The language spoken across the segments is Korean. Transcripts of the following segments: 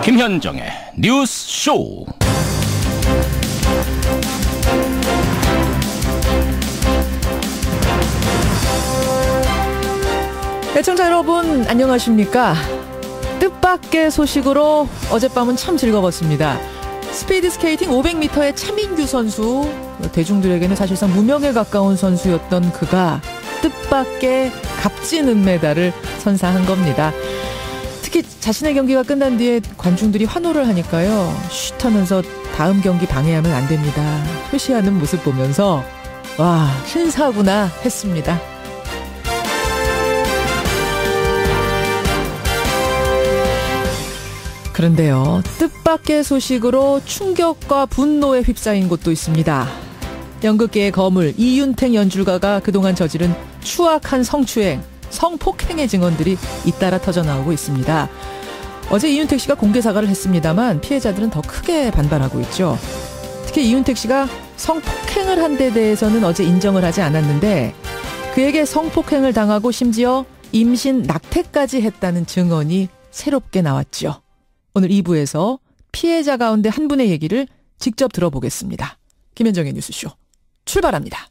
김현정의 뉴스 쇼. 애청자 여러분 안녕하십니까? 뜻밖의 소식으로 어젯밤은 참 즐거웠습니다. 스피드 스케이팅 500m의 차민규 선수, 대중들에게는 사실상 무명에 가까운 선수였던 그가 뜻밖의 값진 은메달을 선사한 겁니다. 특히 자신의 경기가 끝난 뒤에 관중들이 환호를 하니까요, 쉿 하면서 다음 경기 방해하면 안 됩니다 표시하는 모습 보면서 와, 신사구나 했습니다. 그런데요, 뜻밖의 소식으로 충격과 분노에 휩싸인 곳도 있습니다. 연극계의 거물 이윤택 연출가가 그동안 저지른 추악한 성추행, 성폭행의 증언들이 잇따라 터져나오고 있습니다. 어제 이윤택 씨가 공개 사과를 했습니다만 피해자들은 더 크게 반발하고 있죠. 특히 이윤택 씨가 성폭행을 한 데 대해서는 어제 인정을 하지 않았는데, 그에게 성폭행을 당하고 심지어 임신 낙태까지 했다는 증언이 새롭게 나왔죠. 오늘 2부에서 피해자 가운데 한 분의 얘기를 직접 들어보겠습니다. 김현정의 뉴스쇼 출발합니다.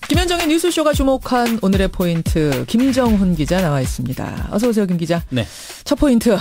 김현정의 뉴스쇼가 주목한 오늘의 포인트, 김정훈 기자 나와 있습니다. 어서 오세요, 김 기자. 네. 첫 포인트,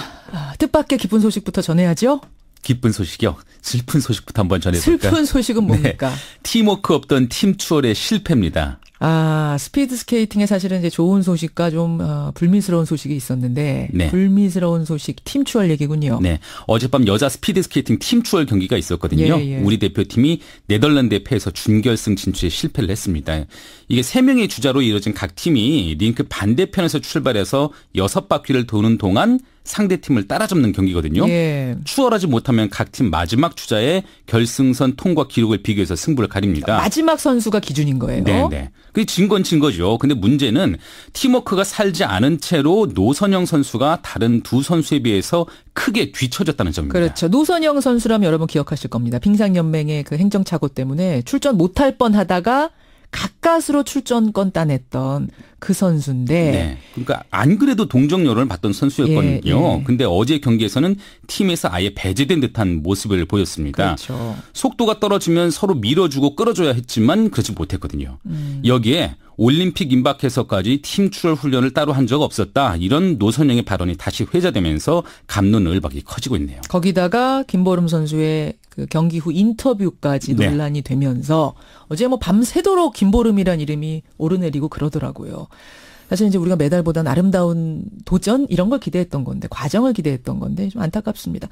뜻밖의 기쁜 소식부터 전해야죠. 기쁜 소식이요? 슬픈 소식부터 한번 전해볼까요? 슬픈 소식은 뭡니까? 네. 팀워크 없던 팀 추월의 실패입니다. 아, 스피드 스케이팅에 사실은 이제 좋은 소식과 좀 불미스러운 소식이 있었는데, 네. 불미스러운 소식, 팀 추월 얘기군요. 네. 어젯밤 여자 스피드 스케이팅 팀 추월 경기가 있었거든요. 예, 예. 우리 대표팀이 네덜란드에 패해서 준결승 진출에 실패를 했습니다. 이게 3명의 주자로 이뤄진 각 팀이 링크 반대편에서 출발해서 6바퀴를 도는 동안 상대팀을 따라잡는 경기거든요. 예. 추월하지 못하면 각 팀 마지막 주자의 결승선 통과 기록을 비교해서 승부를 가립니다. 마지막 선수가 기준인 거예요. 네네. 그게 진 건 진 거죠. 근데 문제는 팀워크가 살지 않은 채로 노선영 선수가 다른 두 선수에 비해서 크게 뒤처졌다는 점입니다. 그렇죠. 노선영 선수라면 여러분 기억하실 겁니다. 빙상연맹의 그 행정착오 때문에 출전 못할 뻔하다가 가까스로 출전권 따냈던 그 선수인데. 네. 그러니까 안 그래도 동정 여론을 받던 선수였거든요. 예. 근데 어제 경기에서는 팀에서 아예 배제된 듯한 모습을 보였습니다. 그렇죠. 속도가 떨어지면 서로 밀어주고 끌어줘야 했지만 그러지 못했거든요. 여기에 올림픽 임박해서까지 팀 추월 훈련을 따로 한 적 없었다, 이런 노선영의 발언이 다시 회자되면서 갑론을박이 커지고 있네요. 거기다가 김보름 선수의 그 경기 후 인터뷰까지 네. 논란이 되면서 어제 뭐 밤새도록 김보름이란 이름이 오르내리고 그러더라고요. 사실 이제 우리가 메달보다는 아름다운 도전 이런 걸 기대했던 건데, 과정을 기대했던 건데 좀 안타깝습니다.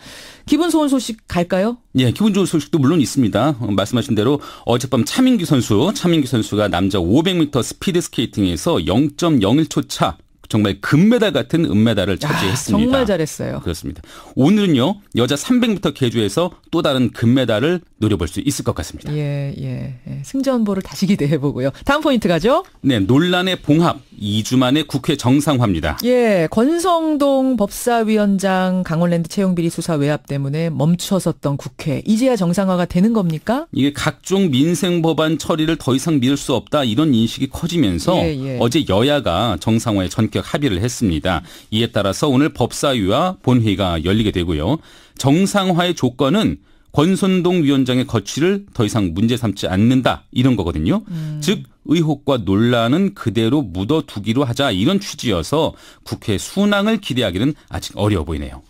기분 좋은 소식 갈까요? 예, 기분 좋은 소식도 물론 있습니다. 말씀하신 대로 어젯밤 차민규 선수가 남자 500m 스피드 스케이팅에서 0.01초 차, 정말 금메달 같은 은메달을 차지했습니다. 정말 잘했어요. 그렇습니다. 오늘은요, 여자 300m 계주에서 또 다른 금메달을 노려볼 수 있을 것 같습니다. 예. 승전보를 다시 기대해보고요. 다음 포인트 가죠. 네, 논란의 봉합, 2주 만에 국회 정상화입니다. 예, 권성동 법사위원장 강원랜드 채용비리 수사 외압 때문에 멈춰섰던 국회, 이제야 정상화가 되는 겁니까? 이게 각종 민생 법안 처리를 더 이상 미룰 수 없다, 이런 인식이 커지면서 예. 어제 여야가 정상화에 전격 합의를 했습니다. 이에 따라서 오늘 법사위와 본회의가 열리게 되고요. 정상화의 조건은 권선동 위원장의 거취를 더 이상 문제 삼지 않는다, 이런 거거든요. 즉 의혹과 논란은 그대로 묻어두기로 하자, 이런 취지여서 국회 순항을 기대하기는 아직 어려워 보이네요.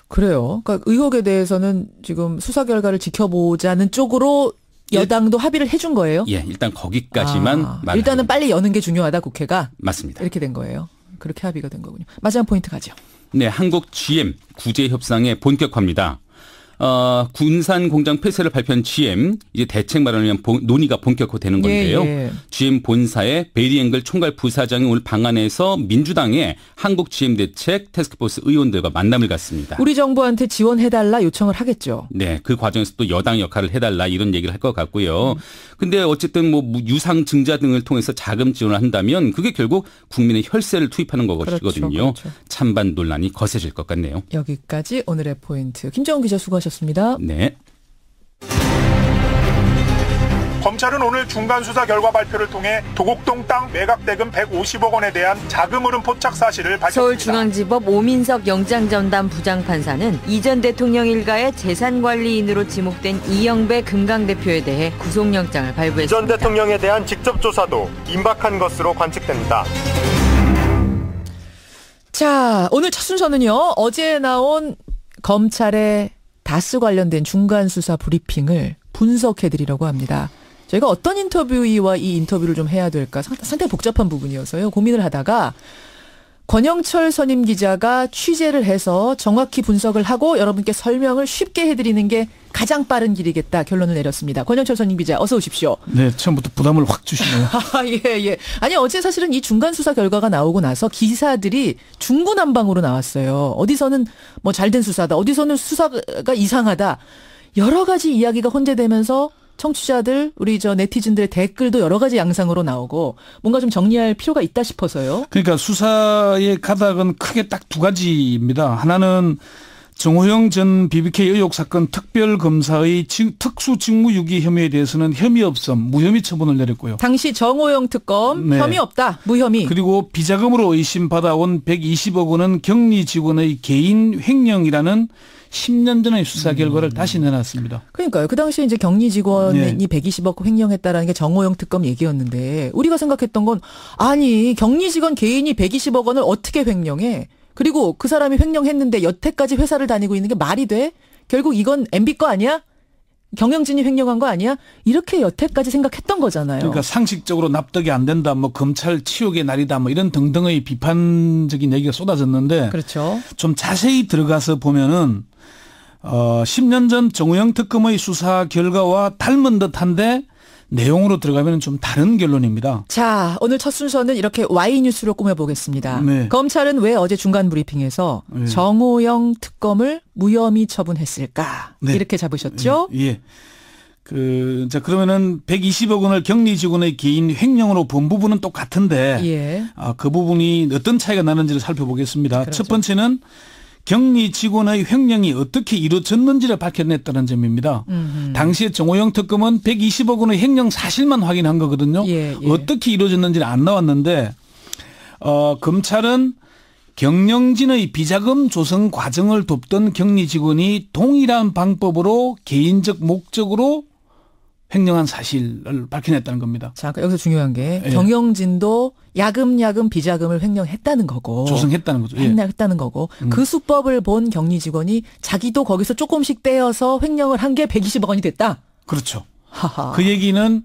그래요. 그러니까 의혹에 대해서는 지금 수사 결과를 지켜보자는 쪽으로 여당도 합의를 해준 거예요? 예, 일단 거기까지만 일단은 빨리 여는 게 중요하다, 국회가. 맞습니다. 이렇게 된 거예요. 그렇게 합의가 된 거군요. 마지막 포인트 가죠. 네, 한국 GM 구제 협상에 본격화입니다. 군산 공장 폐쇄를 발표한 GM, 이제 대책 마련을 위한 논의가 본격화되는 건데요. 예. GM 본사의 베리앵글 총괄 부사장이 오늘 방한해서 민주당의 한국 GM 대책 태스크포스 의원들과 만남을 갖습니다. 우리 정부한테 지원해달라 요청을 하겠죠. 네, 그 과정에서 또 여당 역할을 해달라, 이런 얘기를 할 것 같고요. 근데 어쨌든 뭐 유상 증자 등을 통해서 자금 지원을 한다면 그게 결국 국민의 혈세를 투입하는 것이거든요. 그렇죠. 찬반 논란이 거세질 것 같네요. 여기까지 오늘의 포인트. 김정훈 기자 수고하셨습니다. 네. 검찰은 오늘 중간수사 결과 발표를 통해 도곡동 땅 매각 대금 150억 원에 대한 자금 흐름 포착 사실을 밝혔습니다. 서울중앙지법 오민석 영장전담 부장판사는 이전 대통령 일가의 재산관리인으로 지목된 이영배 금강대표에 대해 구속영장을 발부했습니다. 이전 대통령에 대한 직접 조사도 임박한 것으로 관측됩니다. 자, 오늘 첫 순서는요. 어제 나온 검찰의 다스 관련된 중간수사 브리핑을 분석해드리려고 합니다. 저희가 어떤 인터뷰이와 이 인터뷰를 좀 해야 될까 상당히 복잡한 부분이어서요. 고민을 하다가 권영철 선임 기자가 취재를 해서 정확히 분석을 하고 여러분께 설명을 쉽게 해드리는 게 가장 빠른 길이겠다 결론을 내렸습니다. 권영철 선임 기자 어서 오십시오. 네, 처음부터 부담을 확 주시네요. 예. 아니 어제 사실은 이 중간수사 결과가 나오고 나서 기사들이 중구난방으로 나왔어요. 어디서는 뭐 잘된 수사다. 어디서는 수사가 이상하다. 여러 가지 이야기가 혼재되면서 청취자들, 우리 네티즌들의 댓글도 여러 가지 양상으로 나오고 뭔가 좀 정리할 필요가 있다 싶어서요. 그러니까 수사의 가닥은 크게 딱 두 가지입니다. 하나는 정호영 전 BBK 의혹 사건 특별검사의 특수직무유기 혐의에 대해서는 혐의 없음, 무혐의 처분을 내렸고요. 당시 정호영 특검 네. 혐의 없다, 무혐의. 그리고 비자금으로 의심받아온 120억 원은 격리 직원의 개인 횡령이라는 10년 전의 수사 결과를 다시 내놨습니다. 그러니까요. 그 당시에 이제 격리 직원이 120억 횡령했다라는 게 정호영 특검 얘기였는데 우리가 생각했던 건 아니 격리 직원 개인이 120억 원을 어떻게 횡령해? 그리고 그 사람이 횡령했는데 여태까지 회사를 다니고 있는 게 말이 돼? 결국 이건 MB 거 아니야? 경영진이 횡령한 거 아니야? 이렇게 여태까지 생각했던 거잖아요. 그러니까 상식적으로 납득이 안 된다. 뭐 검찰 치욕의 날이다. 뭐 이런 등등의 비판적인 얘기가 쏟아졌는데 그렇죠. 좀 자세히 들어가서 보면은 10년 전 정우영 특검의 수사 결과와 닮은 듯한데 내용으로 들어가면 좀 다른 결론입니다. 자, 오늘 첫 순서는 이렇게 Y뉴스로 꾸며보겠습니다. 네. 검찰은 왜 어제 중간 브리핑에서 정호영 특검을 무혐의 처분했을까? 네. 이렇게 잡으셨죠? 예. 그러면은 120억 원을 격리 직원의 개인 횡령으로 본 부분은 똑같은데 그 부분이 어떤 차이가 나는지를 살펴보겠습니다. 그렇죠. 첫 번째는 격리 직원의 횡령이 어떻게 이루어졌는지를 밝혀냈다는 점입니다. 당시에 정호영 특검은 120억 원의 횡령 사실만 확인한 거거든요. 어떻게 이루어졌는지는 안 나왔는데 검찰은 경영진의 비자금 조성 과정을 돕던 격리 직원이 동일한 방법으로 개인적 목적으로 횡령한 사실을 밝혀냈다는 겁니다. 자, 여기서 중요한 게 경영진도 야금야금 비자금을 횡령했다는 거고 조성했다는 거죠. 했다는 거고 그 수법을 본 격리 직원이 자기도 거기서 조금씩 떼어서 횡령을 한 게 120억 원이 됐다. 그렇죠. 하하. 그 얘기는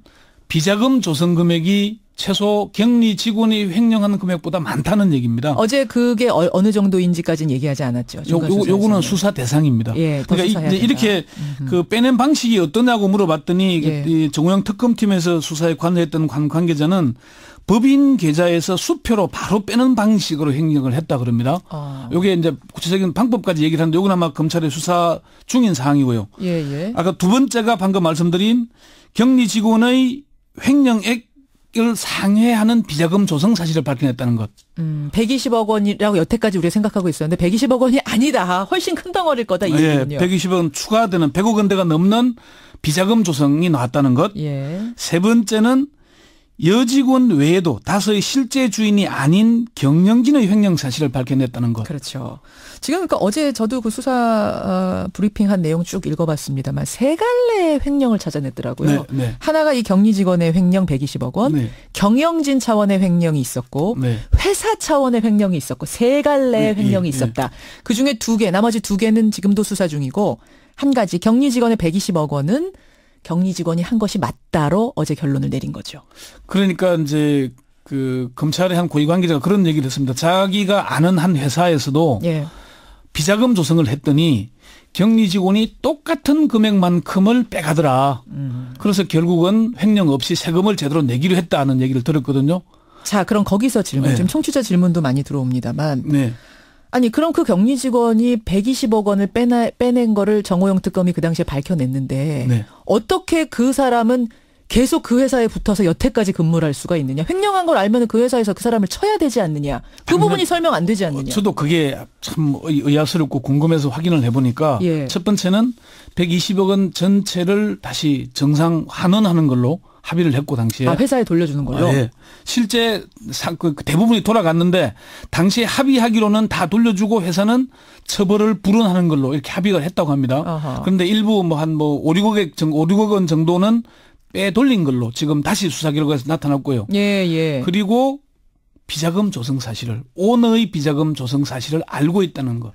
비자금 조성 금액이 최소 격리 직원이 횡령하는 금액보다 많다는 얘기입니다. 어제 그게 어느 정도인지까지는 얘기하지 않았죠. 요거는 수사 대상입니다. 그러니까 이렇게 그 빼낸 방식이 어떠냐고 물어봤더니 이 정호영 특검팀에서 수사에 관여했던 관계자는 법인 계좌에서 수표로 바로 빼는 방식으로 횡령을 했다 그럽니다. 요게 이제 구체적인 방법까지 얘기를 하는데 요건 아마 검찰의 수사 중인 사항이고요. 아까 두 번째가 방금 말씀드린 격리 직원의 횡령액 을 상회하는 비자금 조성 사실을 밝혀냈다는 것. 120억 원이라고 여태까지 우리가 생각하고 있었는데 120억 원이 아니다. 훨씬 큰 덩어리일 거다. 이 얘기군요. 120억 원 추가되는 100억 원대가 넘는 비자금 조성이 나왔다는 것. 세 번째는 여직원 외에도 다수의 실제 주인이 아닌 경영진의 횡령 사실을 밝혀냈다는 것. 그렇죠. 지금 그러니까 어제 저도 그 수사 브리핑한 내용 쭉 읽어봤습니다만 세 갈래의 횡령을 찾아냈더라고요. 하나가 이 격리 직원의 횡령 120억 원, 경영진 차원의 횡령이 있었고 회사 차원의 횡령이 있었고 세 갈래의 횡령이 있었다. 그중에 두 개, 나머지 두 개는 지금도 수사 중이고 한 가지 격리 직원의 120억 원은 격리 직원이 한 것이 맞다로 어제 결론을 내린 거죠. 그러니까 이제 그 검찰의 한 고위 관계자가 그런 얘기를 했습니다. 자기가 아는 한 회사에서도 비자금 조성을 했더니 격리 직원이 똑같은 금액만큼을 빼가더라. 그래서 결국은 횡령 없이 세금을 제대로 내기로 했다는 얘기를 들었거든요. 자, 그럼 거기서 질문. 지금 청취자 질문도 많이 들어옵니다만. 아니 그럼 그 격리 직원이 120억 원을 빼낸 거를 정호영 특검이 그 당시에 밝혀냈는데 어떻게 그 사람은 계속 그 회사에 붙어서 여태까지 근무를 할 수가 있느냐. 횡령한 걸 알면 그 회사에서 그 사람을 쳐야 되지 않느냐. 그 부분이 설명 안 되지 않느냐. 저도 그게 참 의아스럽고 궁금해서 확인을 해보니까 예. 첫 번째는 120억 원 전체를 다시 정상 환원하는 걸로 합의를 했고 당시에. 회사에 돌려주는 걸로? 예. 실제 대부분이 돌아갔는데 당시에 합의하기로는 다 돌려주고 회사는 처벌을 불응하는 걸로 이렇게 합의를 했다고 합니다. 어허. 그런데 일부 한 5, 6억 원 정도는 빼돌린 걸로 지금 다시 수사 결과에서 나타났고요. 예. 그리고 비자금 조성 사실을, 오너의 비자금 조성 사실을 알고 있다는 것.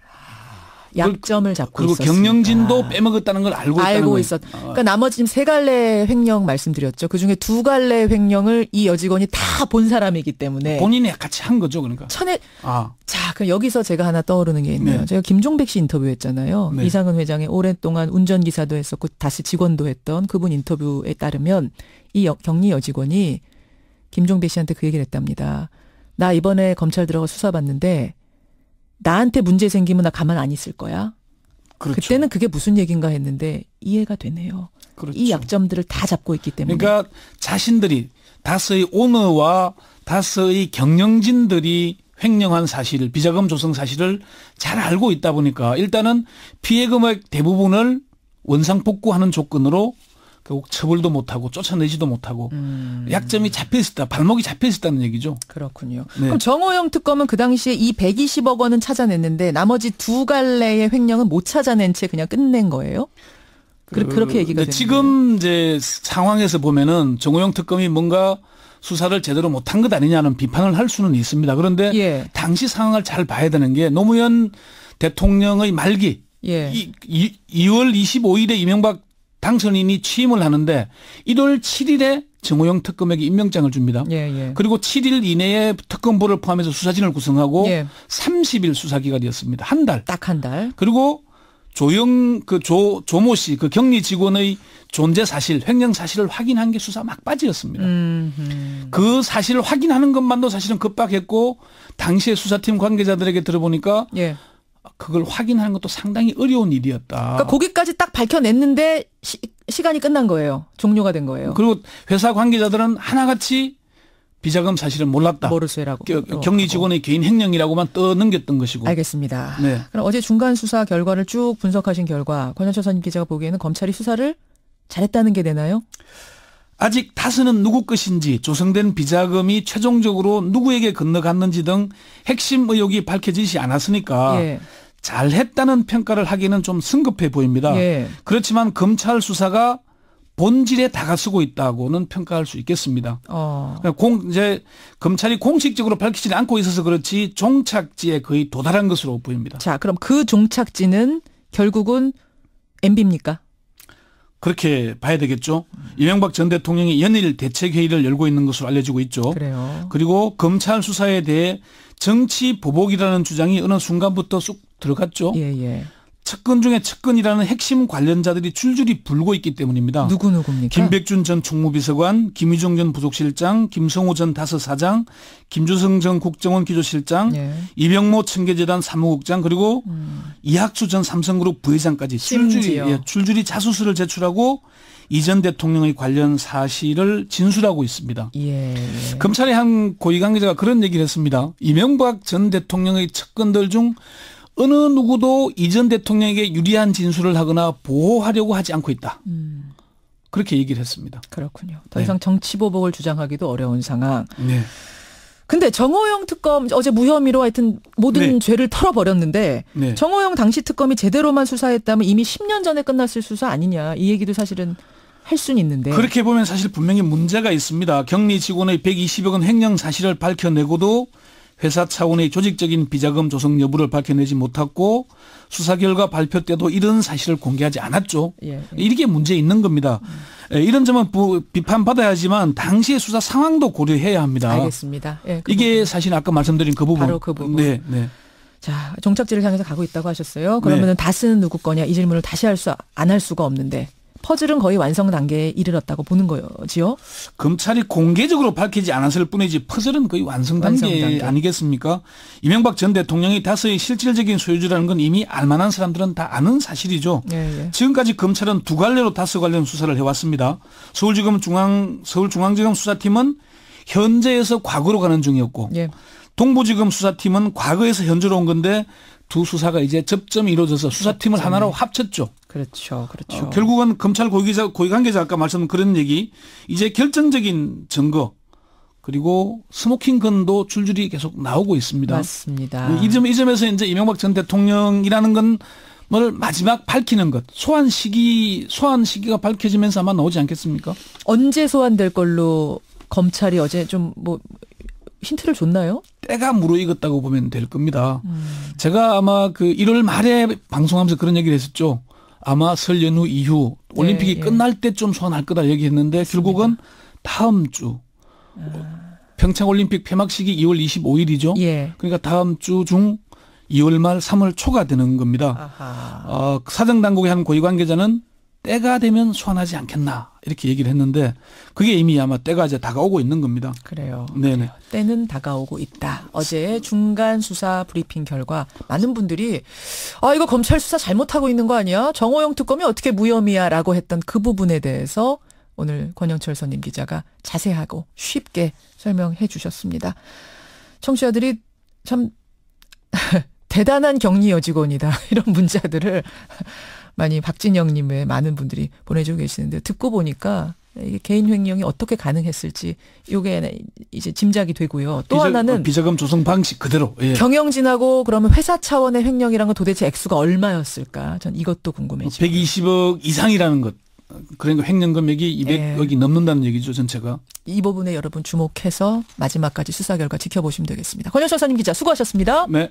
약점을 잡고 있었습니다. 그리고 경영진도 빼먹었다는 걸 알고 있다는 거. 그러니까 나머지 지금 3갈래 횡령 말씀드렸죠. 그중에 2갈래 횡령을 이 여직원이 다 본 사람이기 때문에 본인이 같이 한 거죠, 그러니까. 자, 그럼 여기서 제가 하나 떠오르는 게 있네요. 네. 제가 김종백 씨 인터뷰했잖아요. 네. 이상은 회장이 오랫동안 운전기사도 했었고 다시 직원도 했던 그분 인터뷰에 따르면 이 격리 여직원이 김종백 씨한테 그 얘기를 했답니다. 나 이번에 검찰 들어가 수사받는데 나한테 문제 생기면 나 가만 안 있을 거야. 그렇죠. 그때는 그게 무슨 얘기인가 했는데 이해가 되네요. 그렇죠. 이 약점들을 다 잡고 있기 때문에. 그러니까 자신들이 다수의 오너와 다수의 경영진들이 횡령한 사실, 비자금 조성 사실을 잘 알고 있다 보니까 일단은 피해 금액 대부분을 원상복구하는 조건으로 결국 처벌도 못하고 쫓아내지도 못하고 약점이 잡혀있었다. 발목이 잡혀있었다는 얘기죠. 그렇군요. 네. 그럼 정호영 특검은 그 당시에 이 120억 원은 찾아냈는데 나머지 2갈래의 횡령은 못 찾아낸 채 그냥 끝낸 거예요? 그렇게 얘기가 되는 지금 이제 상황에서 보면은 정호영 특검이 뭔가 수사를 제대로 못한 것 아니냐는 비판을 할 수는 있습니다. 그런데 예. 당시 상황을 잘 봐야 되는 게 노무현 대통령의 말기 2월 25일에 이명박 당선인이 취임을 하는데 1월 7일에 정호영 특검에게 임명장을 줍니다. 그리고 7일 이내에 특검부를 포함해서 수사진을 구성하고 30일 수사기간이었습니다. 한 달. 딱 한 달. 그리고 조모 씨, 그 격리 직원의 존재 사실, 횡령 사실을 확인한 게 수사 막바지였습니다. 그 사실을 확인하는 것만도 사실은 급박했고, 당시에 수사팀 관계자들에게 들어보니까 그걸 확인하는 것도 상당히 어려운 일이었다. 그러니까 거기까지 딱 밝혀냈는데 시간이 끝난 거예요. 종료가 된 거예요. 그리고 회사 관계자들은 하나같이 비자금 사실은 몰랐다. 모르쇠라고. 격리 직원의 개인 횡령이라고만 떠넘겼던 것이고. 알겠습니다. 네. 그럼 어제 중간 수사 결과를 쭉 분석하신 결과 권현철 선임 기자가 보기에는 검찰이 수사를 잘했다는 게 되나요? 아직 다스는 누구 것인지 조성된 비자금이 최종적으로 누구에게 건너갔는지 등 핵심 의혹이 밝혀지지 않았으니까 잘했다는 평가를 하기는 좀 성급해 보입니다. 그렇지만 검찰 수사가 본질에 다가서고 있다고는 평가할 수 있겠습니다. 이제 검찰이 공식적으로 밝히지 않고 있어서 그렇지 종착지에 거의 도달한 것으로 보입니다. 자, 그럼 그 종착지는 결국은 MB입니까? 그렇게 봐야 되겠죠. 이명박 전 대통령이 연일 대책회의를 열고 있는 것으로 알려지고 있죠. 그래요. 그리고 검찰 수사에 대해 정치 보복이라는 주장이 어느 순간부터 쑥 들어갔죠. 측근 중에 측근이라는 핵심 관련자들이 줄줄이 불고 있기 때문입니다. 누구입니까? 김백준 전 총무비서관, 김희종 전 부속실장, 김성호 전 다서사장, 김주성 전 국정원 기조실장, 이병모 청계재단 사무국장 그리고 이학수 전 삼성그룹 부회장까지 줄줄이 자수서를 제출하고 이 전 대통령의 관련 사실을 진술하고 있습니다. 검찰의 한 고위 관계자가 그런 얘기를 했습니다. 이명박 전 대통령의 측근들 중 어느 누구도 이 전 대통령에게 유리한 진술을 하거나 보호하려고 하지 않고 있다. 그렇게 얘기를 했습니다. 그렇군요. 더 이상 정치보복을 주장하기도 어려운 상황. 근데 정호영 특검 어제 무혐의로 하여튼 모든 죄를 털어버렸는데 정호영 당시 특검이 제대로만 수사했다면 이미 10년 전에 끝났을 수사 아니냐. 이 얘기도 사실은 할 수는 있는데. 그렇게 보면 사실 분명히 문제가 있습니다. 격리 직원의 120억 원 횡령 사실을 밝혀내고도 회사 차원의 조직적인 비자금 조성 여부를 밝혀내지 못했고 수사 결과 발표 때도 이런 사실을 공개하지 않았죠. 이게 문제 있는 겁니다. 이런 점은 비판받아야 하지만 당시의 수사 상황도 고려해야 합니다. 알겠습니다. 이게 부분. 사실 아까 말씀드린 그 부분. 바로 그 부분. 자, 종착지를 향해서 가고 있다고 하셨어요. 그러면은 다스는 누구 거냐 이 질문을 다시 안 할 수가 없는데 퍼즐은 거의 완성 단계에 이르렀다고 보는 거지요. 검찰이 공개적으로 밝히지 않았을 뿐이지 퍼즐은 거의 완성 단계 아니겠습니까? 이명박 전 대통령이 다스의 실질적인 소유주라는 건 이미 알만한 사람들은 다 아는 사실이죠. 예. 지금까지 검찰은 두 갈래로 다스 관련 수사를 해왔습니다. 서울중앙지검 수사팀은 현재에서 과거로 가는 중이었고 예. 동부지검 수사팀은 과거에서 현재로 온 건데 두 수사가 이제 접점이 이루어져서 수사팀을 하나로 합쳤죠. 그렇죠. 결국은 검찰 고위 관계자 아까 말씀드린 그런 얘기 이제 결정적인 증거 그리고 스모킹건도 줄줄이 계속 나오고 있습니다. 맞습니다. 이 점에서 이제 이명박 전 대통령이라는 건 뭘 마지막 밝히는 것 소환 시기가 밝혀지면서 아마 나오지 않겠습니까? 언제 소환될 걸로 검찰이 어제 좀 뭐 힌트를 줬나요? 때가 무르익었다고 보면 될 겁니다. 제가 아마 그 1월 말에 방송하면서 그런 얘기를 했었죠. 아마 설 연휴 이후 올림픽이 끝날 때쯤 소환할 거다 얘기했는데 맞습니다. 결국은 다음 주 평창올림픽 폐막식이 2월 25일이죠. 예. 그러니까 다음 주 중 2월 말 3월 초가 되는 겁니다. 사정당국의 한 고위 관계자는 때가 되면 소환하지 않겠나 이렇게 얘기를 했는데 그게 이미 아마 때가 이제 다가오고 있는 겁니다. 그래요. 네네. 때는 다가오고 있다. 어제 중간 수사 브리핑 결과 많은 분들이 이거 검찰 수사 잘못하고 있는 거 아니야? 정호영 특검이 어떻게 무혐의야? 라고 했던 그 부분에 대해서 오늘 권영철 선임 기자가 자세하고 쉽게 설명해 주셨습니다. 청취자들이 참 대단한 격리 여직원이다. 이런 문자들을 많이 박진영님의 많은 분들이 보내주고 계시는데 듣고 보니까 이게 개인 횡령이 어떻게 가능했을지 이게 이제 짐작이 되고요. 또 하나는 비자금 조성 방식 그대로 예. 경영진하고 그러면 회사 차원의 횡령이란 건 도대체 액수가 얼마였을까? 전 이것도 궁금해지고 120억 이상이라는 것. 그러니까 횡령 금액이 200억이 넘는다는 얘기죠, 전체가. 이 부분에 여러분 주목해서 마지막까지 수사 결과 지켜보시면 되겠습니다. 권영철 선임 기자 수고하셨습니다. 네.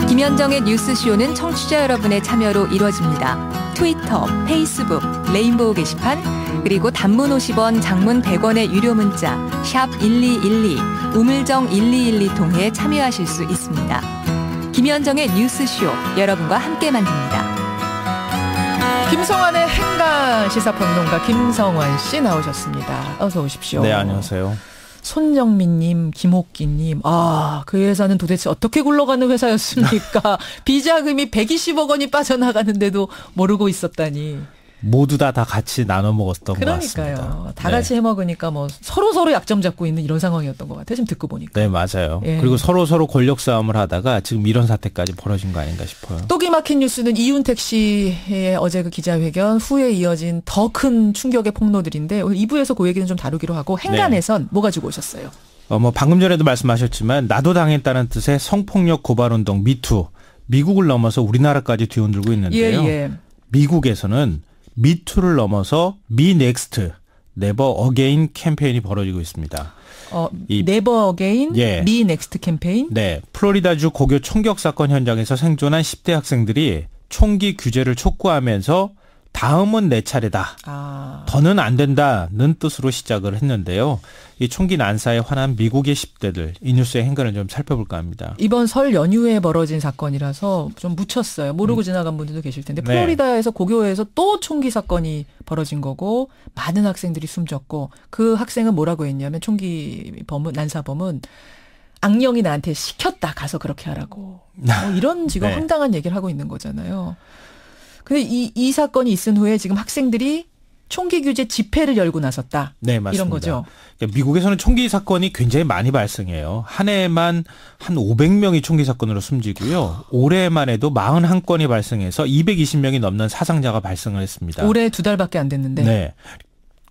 김현정의 뉴스쇼는 청취자 여러분의 참여로 이루어집니다. 트위터, 페이스북, 레인보우 게시판, 그리고 단문 50원, 장문 100원의 유료 문자 샵 1212, 우물정 1212 통해 참여하실 수 있습니다. 김현정의 뉴스쇼, 여러분과 함께 만듭니다. 김성환의 행간 시사평론가 김성환 씨 나오셨습니다. 어서 오십시오. 네, 안녕하세요. 손영민님, 김옥기님, 그 회사는 도대체 어떻게 굴러가는 회사였습니까? 비자금이 120억 원이 빠져나가는데도 모르고 있었다니. 모두 다 같이 나눠 먹었던 것 같습니다. 그러니까요. 다 같이 해먹으니까 뭐 서로 약점 잡고 있는 이런 상황이었던 것 같아요. 지금 듣고 보니까. 네, 맞아요. 예. 그리고 서로 권력 싸움을 하다가 지금 이런 사태까지 벌어진 거 아닌가 싶어요. 또기 막힌 뉴스는 이윤택 씨의 어제 그 기자회견 후에 이어진 더 큰 충격의 폭로들인데 오늘 2부에서 그 얘기는 좀 다루기로 하고 행간에선 뭐 가지고 오셨어요? 방금 전에도 말씀하셨지만 나도 당했다는 뜻의 성폭력 고발운동 미투, 미국을 넘어서 우리나라까지 뒤흔들고 있는데요. 예. 미국에서는 미투를 넘어서 미넥스트, 네버 어게인 캠페인이 벌어지고 있습니다. 네버 어게인, 미넥스트 캠페인? 네, 플로리다주 고교 총격 사건 현장에서 생존한 10대 학생들이 총기 규제를 촉구하면서 다음은 내 차례다. 더는 안 된다는 뜻으로 시작을 했는데요. 이 총기 난사에 화난 미국의 10대들, 이 뉴스의 행간을 좀 살펴볼까 합니다. 이번 설 연휴에 벌어진 사건이라서 좀 묻혔어요. 모르고 지나간 분들도 계실 텐데 플로리다에서 고교에서 또 총기 사건이 벌어진 거고 많은 학생들이 숨졌고 그 학생은 뭐라고 했냐면 난사범은 악령이 나한테 시켰다. 가서 그렇게 하라고. 이런 지금 황당한 얘기를 하고 있는 거잖아요. 근데 이 사건이 있은 후에 지금 학생들이 총기 규제 집회를 열고 나섰다. 네, 맞습니다. 이런 거죠. 미국에서는 총기 사건이 굉장히 많이 발생해요. 한 해에만 한 500명이 총기 사건으로 숨지고요. 올해만 해도 41건이 발생해서 220명이 넘는 사상자가 발생을 했습니다. 올해 2달밖에 안 됐는데. 네.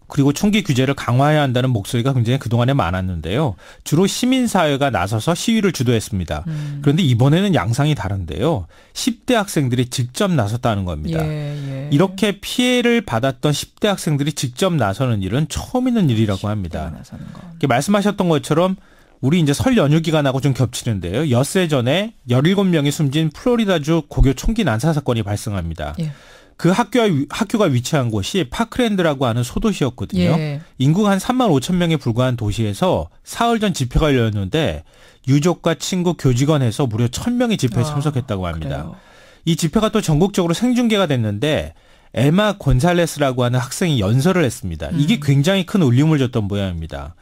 그리고 총기 규제를 강화해야 한다는 목소리가 굉장히 그동안에 많았는데요. 주로 시민사회가 나서서 시위를 주도했습니다. 그런데 이번에는 양상이 다른데요. 10대 학생들이 직접 나섰다는 겁니다. 이렇게 피해를 받았던 10대 학생들이 직접 나서는 일은 처음 있는 일이라고 합니다. 말씀하셨던 것처럼 우리 이제 설 연휴 기간하고 좀 겹치는데요. 엿새 전에 17명이 숨진 플로리다주 고교 총기 난사 사건이 발생합니다. 그 학교가 위치한 곳이 파크랜드라고 하는 소도시였거든요. 예. 인구가 한 3만 5천 명에 불과한 도시에서 사흘 전 집회가 열렸는데 유족과 친구, 교직원 해서 무려 1,000명이 집회에 참석했다고 합니다. 그래요. 이 집회가 또 전국적으로 생중계가 됐는데 에마 곤살레스라고 하는 학생이 연설을 했습니다. 이게 굉장히 큰 울림을 줬던 모양입니다.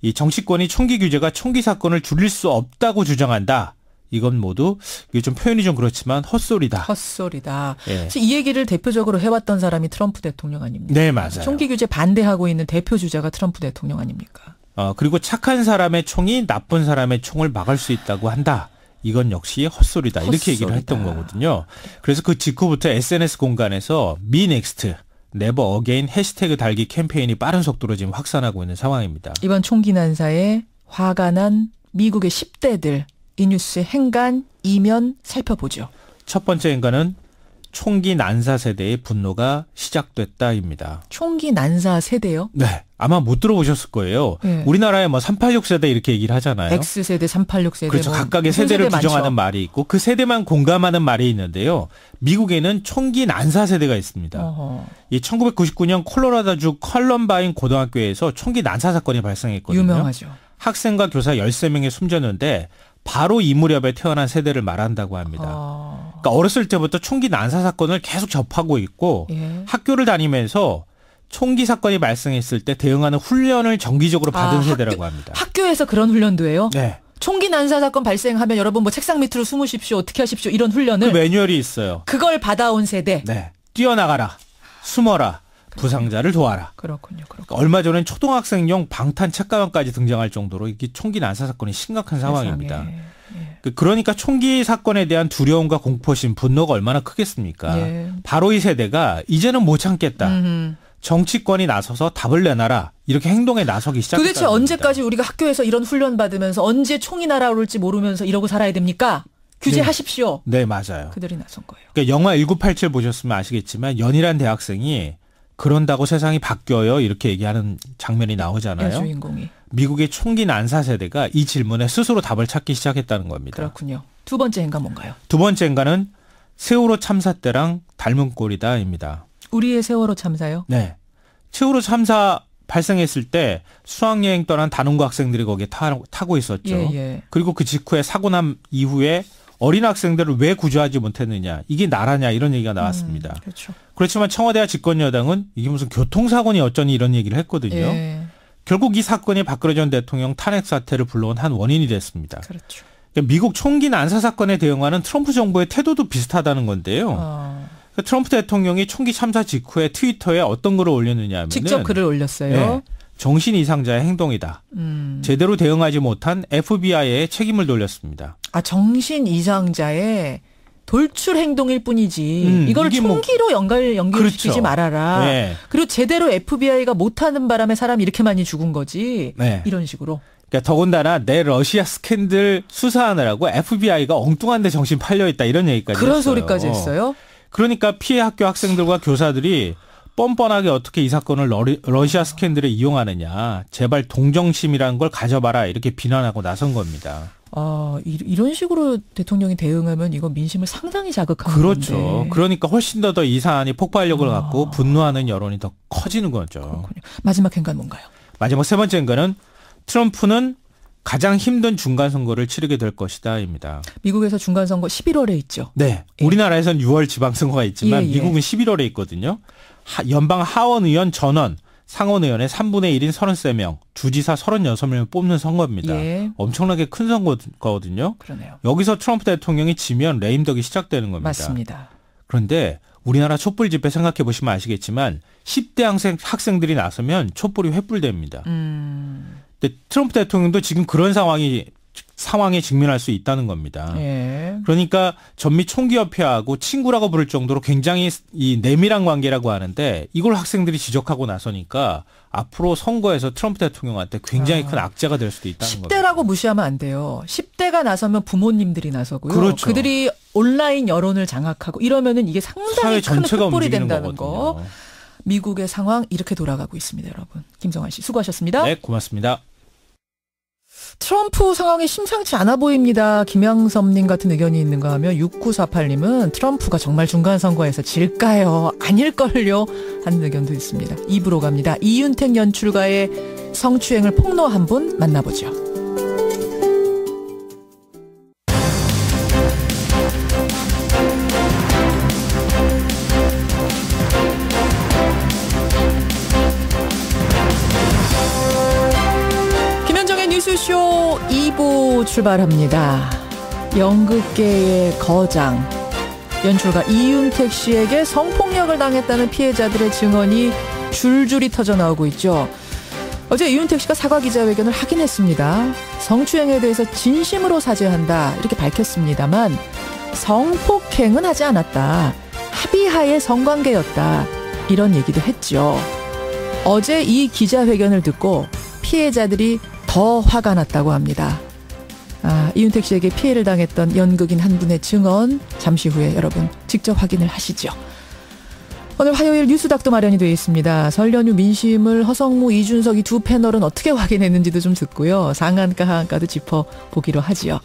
이 정치권이 총기 규제가 총기 사건을 줄일 수 없다고 주장한다. 이건 모두 이게 좀 표현이 좀 그렇지만 헛소리다. 헛소리다. 예. 이 얘기를 대표적으로 해왔던 사람이 트럼프 대통령 아닙니까? 네, 맞아요. 총기 규제 반대하고 있는 대표 주자가 트럼프 대통령 아닙니까? 그리고 착한 사람의 총이 나쁜 사람의 총을 막을 수 있다고 한다. 이건 역시 헛소리다. 이렇게 얘기를 했던 거거든요. 그래서 그 직후부터 SNS 공간에서 Me Next, Never Again 해시태그 달기 캠페인이 빠른 속도로 지금 확산하고 있는 상황입니다. 이번 총기 난사에 화가 난 미국의 10대들. 이 뉴스의 행간, 이면 살펴보죠. 첫 번째 행간은 총기 난사 세대의 분노가 시작됐다입니다. 총기 난사 세대요? 네. 아마 못 들어보셨을 거예요. 네. 우리나라에 뭐 386 세대 이렇게 얘기를 하잖아요. X세대, 386 세대. 그렇죠. 각각의 세대를 규정하는 말이 있고 그 세대만 공감하는 말이 있는데요. 미국에는 총기 난사 세대가 있습니다. 이 1999년 콜로라도주 컬럼바인 고등학교에서 총기 난사 사건이 발생했거든요. 유명하죠. 학생과 교사 13명이 숨졌는데 바로 이 무렵에 태어난 세대를 말한다고 합니다. 그러니까 어렸을 때부터 총기 난사 사건을 계속 접하고 있고 예. 학교를 학교를 다니면서 총기 사건이 발생했을 때 대응하는 훈련을 정기적으로 받은 세대라고 합니다. 학교에서 그런 훈련도 해요? 네. 총기 난사 사건 발생하면 여러분 뭐 책상 밑으로 숨으십시오. 어떻게 하십시오. 이런 훈련을. 그 매뉴얼이 있어요. 그걸 받아온 세대. 네. 뛰어나가라. 숨어라. 부상자를 도와라. 그렇군요. 그러니까 얼마 전엔 초등학생용 방탄 책가방까지 등장할 정도로 이게 총기 난사 사건이 심각한 상황입니다. 예. 그러니까 총기 사건에 대한 두려움과 공포심, 분노가 얼마나 크겠습니까? 예. 바로 이 세대가 이제는 못 참겠다. 정치권이 나서서 답을 내놔라. 이렇게 행동에 나서기 시작했다. 도대체 언제까지 우리가 학교에서 이런 훈련 받으면서 언제 총이 날아올지 모르면서 이러고 살아야 됩니까? 규제하십시오. 네, 맞아요. 그들이 나선 거예요. 그러니까 영화 1987 보셨으면 아시겠지만 연희란 대학생이 그런다고 세상이 바뀌어요. 이렇게 얘기하는 장면이 나오잖아요. 주인공이. 미국의 총기 난사 세대가 이 질문에 스스로 답을 찾기 시작했다는 겁니다. 그렇군요. 두 번째 행간 뭔가요? 두 번째 행간은 세월호 참사 때랑 닮은 꼴이다입니다. 우리의 세월호 참사요? 네. 세월호 참사 발생했을 때 수학여행 떠난 단원고 학생들이 거기에 타고 있었죠. 예. 그리고 그 직후에 사고 난 이후에 어린 학생들을 왜 구조하지 못했느냐. 이게 나라냐 이런 얘기가 나왔습니다. 그렇죠. 그렇지만 청와대와 집권여당은 이게 무슨 교통사고니 어쩌니 이런 얘기를 했거든요. 예. 결국 이 사건이 박근혜 전 대통령 탄핵 사태를 불러온 한 원인이 됐습니다. 그렇죠. 그러니까 미국 총기 난사 사건에 대응하는 트럼프 정부의 태도도 비슷하다는 건데요. 그러니까 트럼프 대통령이 총기 참사 직후에 트위터에 어떤 글을 올렸느냐 하면 직접 글을 올렸어요. 네, 정신 이상자의 행동이다. 제대로 대응하지 못한 FBI에 책임을 돌렸습니다. 아, 정신 이상자의 돌출 행동일 뿐이지 이걸 총기로 연결시키지 그렇죠. 말아라. 네. 그리고 제대로 FBI가 못하는 바람에 사람이 이렇게 많이 죽은 거지. 네. 이런 식으로. 그러니까 더군다나 내 러시아 스캔들 수사하느라고 FBI가 엉뚱한 데 정신 팔려있다 이런 얘기까지 그런 했어요. 소리까지 했어요? 그러니까 피해 학교 학생들과 교사들이 뻔뻔하게 어떻게 이 사건을 러시아 스캔들에 이용하느냐. 제발 동정심이라는 걸 가져봐라. 이렇게 비난하고 나선 겁니다. 이런 식으로 대통령이 대응하면 이거 민심을 상당히 자극하는 그렇죠. 건데. 그러니까 훨씬 더 이 사안이 폭발력을 갖고 분노하는 여론이 더 커지는 거죠. 그렇군요. 마지막 행간 뭔가요? 마지막 세 번째 행간은 트럼프는 가장 힘든 중간선거를 치르게 될 것이다입니다. 미국에서 중간선거 11월에 있죠. 네. 예. 우리나라에서는 6월 지방선거가 있지만 예. 미국은 11월에 있거든요. 연방 하원의원 전원, 상원의원의 3분의 1인 33명, 주지사 36명을 뽑는 선거입니다. 예. 엄청나게 큰 선거거든요. 그러네요. 여기서 트럼프 대통령이 지면 레임덕이 시작되는 겁니다. 맞습니다. 그런데 우리나라 촛불 집회 생각해 보시면 아시겠지만 10대 학생들이 나서면 촛불이 횃불됩니다. 근데 트럼프 대통령도 지금 그런 상황에 직면할 수 있다는 겁니다. 예. 그러니까 전미 총기협회하고 친구라고 부를 정도로 굉장히 이 내밀한 관계라고 하는데 이걸 학생들이 지적하고 나서니까 앞으로 선거에서 트럼프 대통령한테 굉장히 큰 악재가 될 수도 있다는 10대라고 겁니다. 무시하면 안 돼요. 10대가 나서면 부모님들이 나서고요. 그렇죠. 그들이 온라인 여론을 장악하고 이러면은 이게 상당히 큰 촛불이 된다는 거. 미국의 상황 이렇게 돌아가고 있습니다, 여러분. 김성환 씨 수고하셨습니다. 네, 고맙습니다. 트럼프 상황이 심상치 않아 보입니다. 김양섭님 같은 의견이 있는가 하면 6948님은 트럼프가 정말 중간선거에서 질까요? 아닐걸요? 하는 의견도 있습니다. 2부로 갑니다. 이윤택 연출가의 성추행을 폭로한 분 만나보죠. 뉴스쇼 2부 출발합니다. 연극계의 거장, 연출가 이윤택 씨에게 성폭력을 당했다는 피해자들의 증언이 줄줄이 터져나오고 있죠. 어제 이윤택 씨가 사과 기자회견을 하긴 했습니다. 성추행에 대해서 진심으로 사죄한다 이렇게 밝혔습니다만 성폭행은 하지 않았다. 합의하에 성관계였다. 이런 얘기도 했죠. 어제 이 기자회견을 듣고 피해자들이 더 화가 났다고 합니다. 이윤택 씨에게 피해를 당했던 연극인 한 분의 증언 잠시 후에 여러분 직접 확인을 하시죠. 오늘 화요일 뉴스닥도 마련이 되어 있습니다. 설 연휴 민심을 허성무, 이준석 이 두 패널은 어떻게 확인했는지도 좀 듣고요. 상한가 하한가도 짚어보기로 하지요.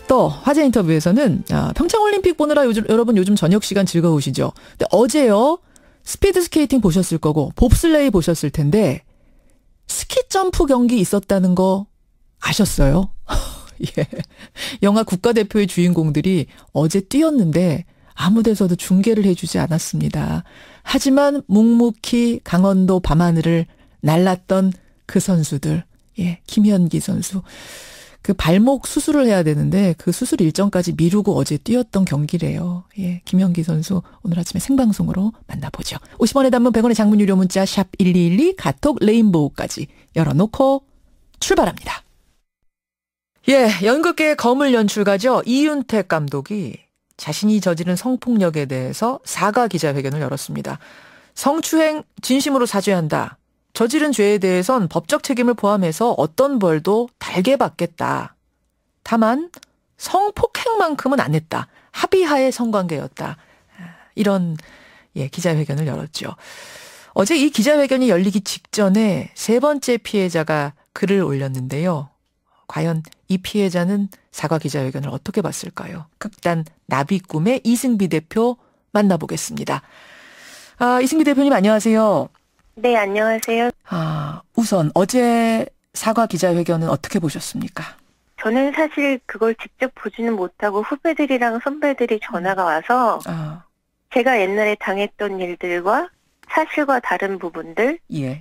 또 화제 인터뷰에서는 평창올림픽 보느라 여러분 요즘 저녁 시간 즐거우시죠? 근데 어제요 스피드 스케이팅 보셨을 거고 봅슬레이 보셨을 텐데 스키 점프 경기 있었다는 거 아셨어요? 예. 영화 국가대표의 주인공들이 어제 뛰었는데 아무 데서도 중계를 해주지 않았습니다. 하지만 묵묵히 강원도 밤하늘을 날랐던 그 선수들, 예, 김현기 선수. 그 발목 수술을 해야 되는데 그 수술 일정까지 미루고 어제 뛰었던 경기래요. 예, 김현기 선수 오늘 아침에 생방송으로 만나보죠. 50원의 단문 100원의 장문 유료 문자 샵 1212 카톡 레인보우까지 열어놓고 출발합니다. 예, 연극계의 거물 연출가죠. 이윤택 감독이 자신이 저지른 성폭력에 대해서 사과 기자회견을 열었습니다. 성추행 진심으로 사죄한다. 저지른 죄에 대해선 법적 책임을 포함해서 어떤 벌도 달게 받겠다. 다만 성폭행만큼은 안 했다. 합의하에 성관계였다. 이런 기자회견을 열었죠. 어제 이 기자회견이 열리기 직전에 세 번째 피해자가 글을 올렸는데요. 과연 이 피해자는 사과 기자회견을 어떻게 봤을까요? 극단 나비꿈의 이승비 대표 만나보겠습니다. 이승비 대표님 안녕하세요. 네, 안녕하세요. 우선 어제 사과 기자회견은 어떻게 보셨습니까? 저는 사실 그걸 직접 보지는 못하고 후배들이랑 선배들이 전화가 와서 제가 옛날에 당했던 일들과 사실과 다른 부분들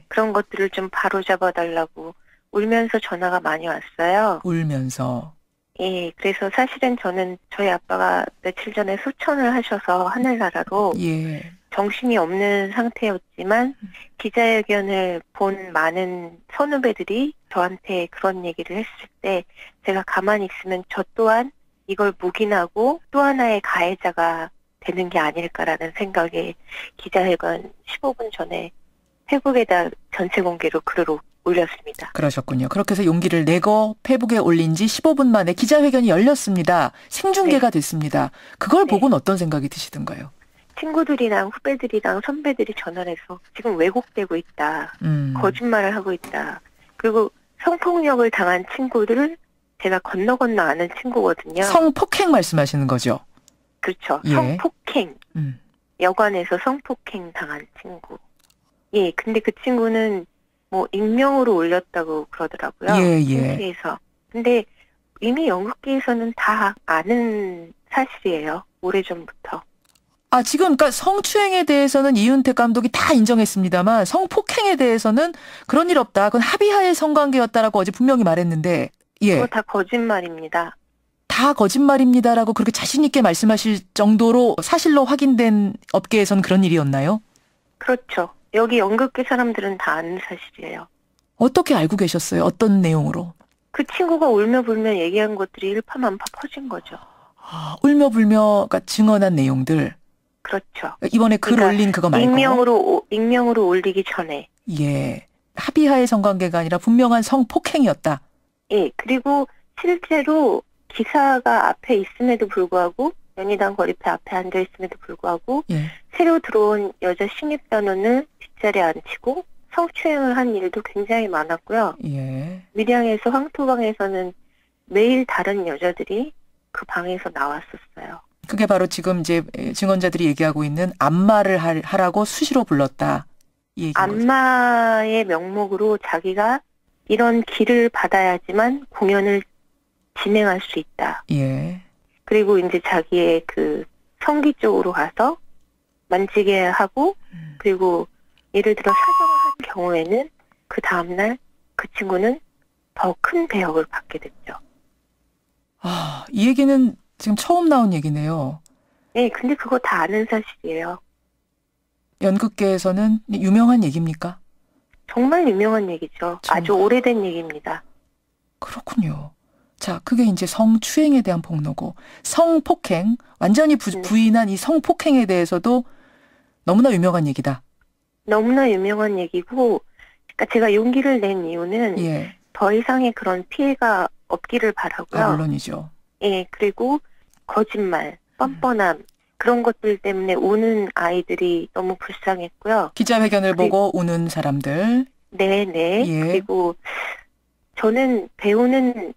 그런 것들을 좀 바로잡아달라고 울면서 전화가 많이 왔어요. 울면서? 예, 그래서 사실은 저는 저희 아빠가 며칠 전에 소천을 하셔서 하늘나라로 정신이 없는 상태였지만 기자회견을 본 많은 선후배들이 저한테 그런 얘기를 했을 때 제가 가만히 있으면 저 또한 이걸 묵인하고 또 하나의 가해자가 되는 게 아닐까라는 생각에 기자회견 15분 전에 페북에다 전체 공개로 글을 올렸습니다. 그러셨군요. 그렇게 해서 용기를 내고 페북에 올린 지 15분 만에 기자회견이 열렸습니다. 생중계가 됐습니다. 그걸 보고는 어떤 생각이 드시던가요? 친구들이랑 후배들이랑 선배들이 전화를 해서 지금 왜곡되고 있다. 거짓말을 하고 있다. 그리고 성폭력을 당한 친구들을 제가 건너 아는 친구거든요. 성폭행 말씀하시는 거죠? 그렇죠. 성폭행. 여관에서 성폭행 당한 친구. 예, 근데 그 친구는 뭐 익명으로 올렸다고 그러더라고요. 통계에서. 근데 이미 연극계에서는 다 아는 사실이에요. 오래전부터. 지금 그러니까 성추행에 대해서는 이윤택 감독이 다 인정했습니다만 성폭행에 대해서는 그런 일 없다. 그건 합의하에 성관계였다라고 어제 분명히 말했는데. 그거 다 거짓말입니다. 다 거짓말입니다라고 그렇게 자신 있게 말씀하실 정도로 사실로 확인된 업계에서는 그런 일이었나요? 그렇죠. 여기 연극계 사람들은 다 아는 사실이에요. 어떻게 알고 계셨어요? 어떤 내용으로? 그 친구가 울며불며 얘기한 것들이 일파만파 퍼진 거죠. 울며불며 그러니까 증언한 내용들. 그렇죠. 이번에 글 올린 그거 말고. 익명으로 올리기 전에. 예. 합의하의 성관계가 아니라 분명한 성폭행이었다. 예. 그리고 실제로 기사가 앞에 있음에도 불구하고 연희당 거리패 앞에 앉아있음에도 불구하고 새로 들어온 여자 신입단원을 뒷자리에 앉히고 성추행을 한 일도 굉장히 많았고요. 예. 밀양에서 황토방에서는 매일 다른 여자들이 그 방에서 나왔었어요. 그게 바로 지금 이제 증언자들이 얘기하고 있는 안마를 하라고 수시로 불렀다. 이 안마의 명목으로 자기가 이런 길을 받아야지만 공연을 진행할 수 있다. 예. 그리고 이제 자기의 그 성기 쪽으로 가서 만지게 하고 그리고 예를 들어 사정을 한 경우에는 그 다음날 그 친구는 더 큰 배역을 받게 됐죠. 아, 이 얘기는 지금 처음 나온 얘기네요. 네, 근데 그거 다 아는 사실이에요. 연극계에서는 유명한 얘기입니까? 정말 유명한 얘기죠. 아주 오래된 얘기입니다. 그렇군요. 자, 그게 이제 성추행에 대한 폭로고 성폭행, 완전히 부인한 이 성폭행에 대해서도 너무나 유명한 얘기다. 너무나 유명한 얘기고, 그러니까 제가 용기를 낸 이유는 예. 더 이상의 그런 피해가 없기를 바라고요. 아, 물론이죠. 예, 그리고 거짓말, 뻔뻔함 그런 것들 때문에 우는 아이들이 너무 불쌍했고요. 기자회견을 보고 우는 사람들. 네네. 예. 그리고 저는 배우는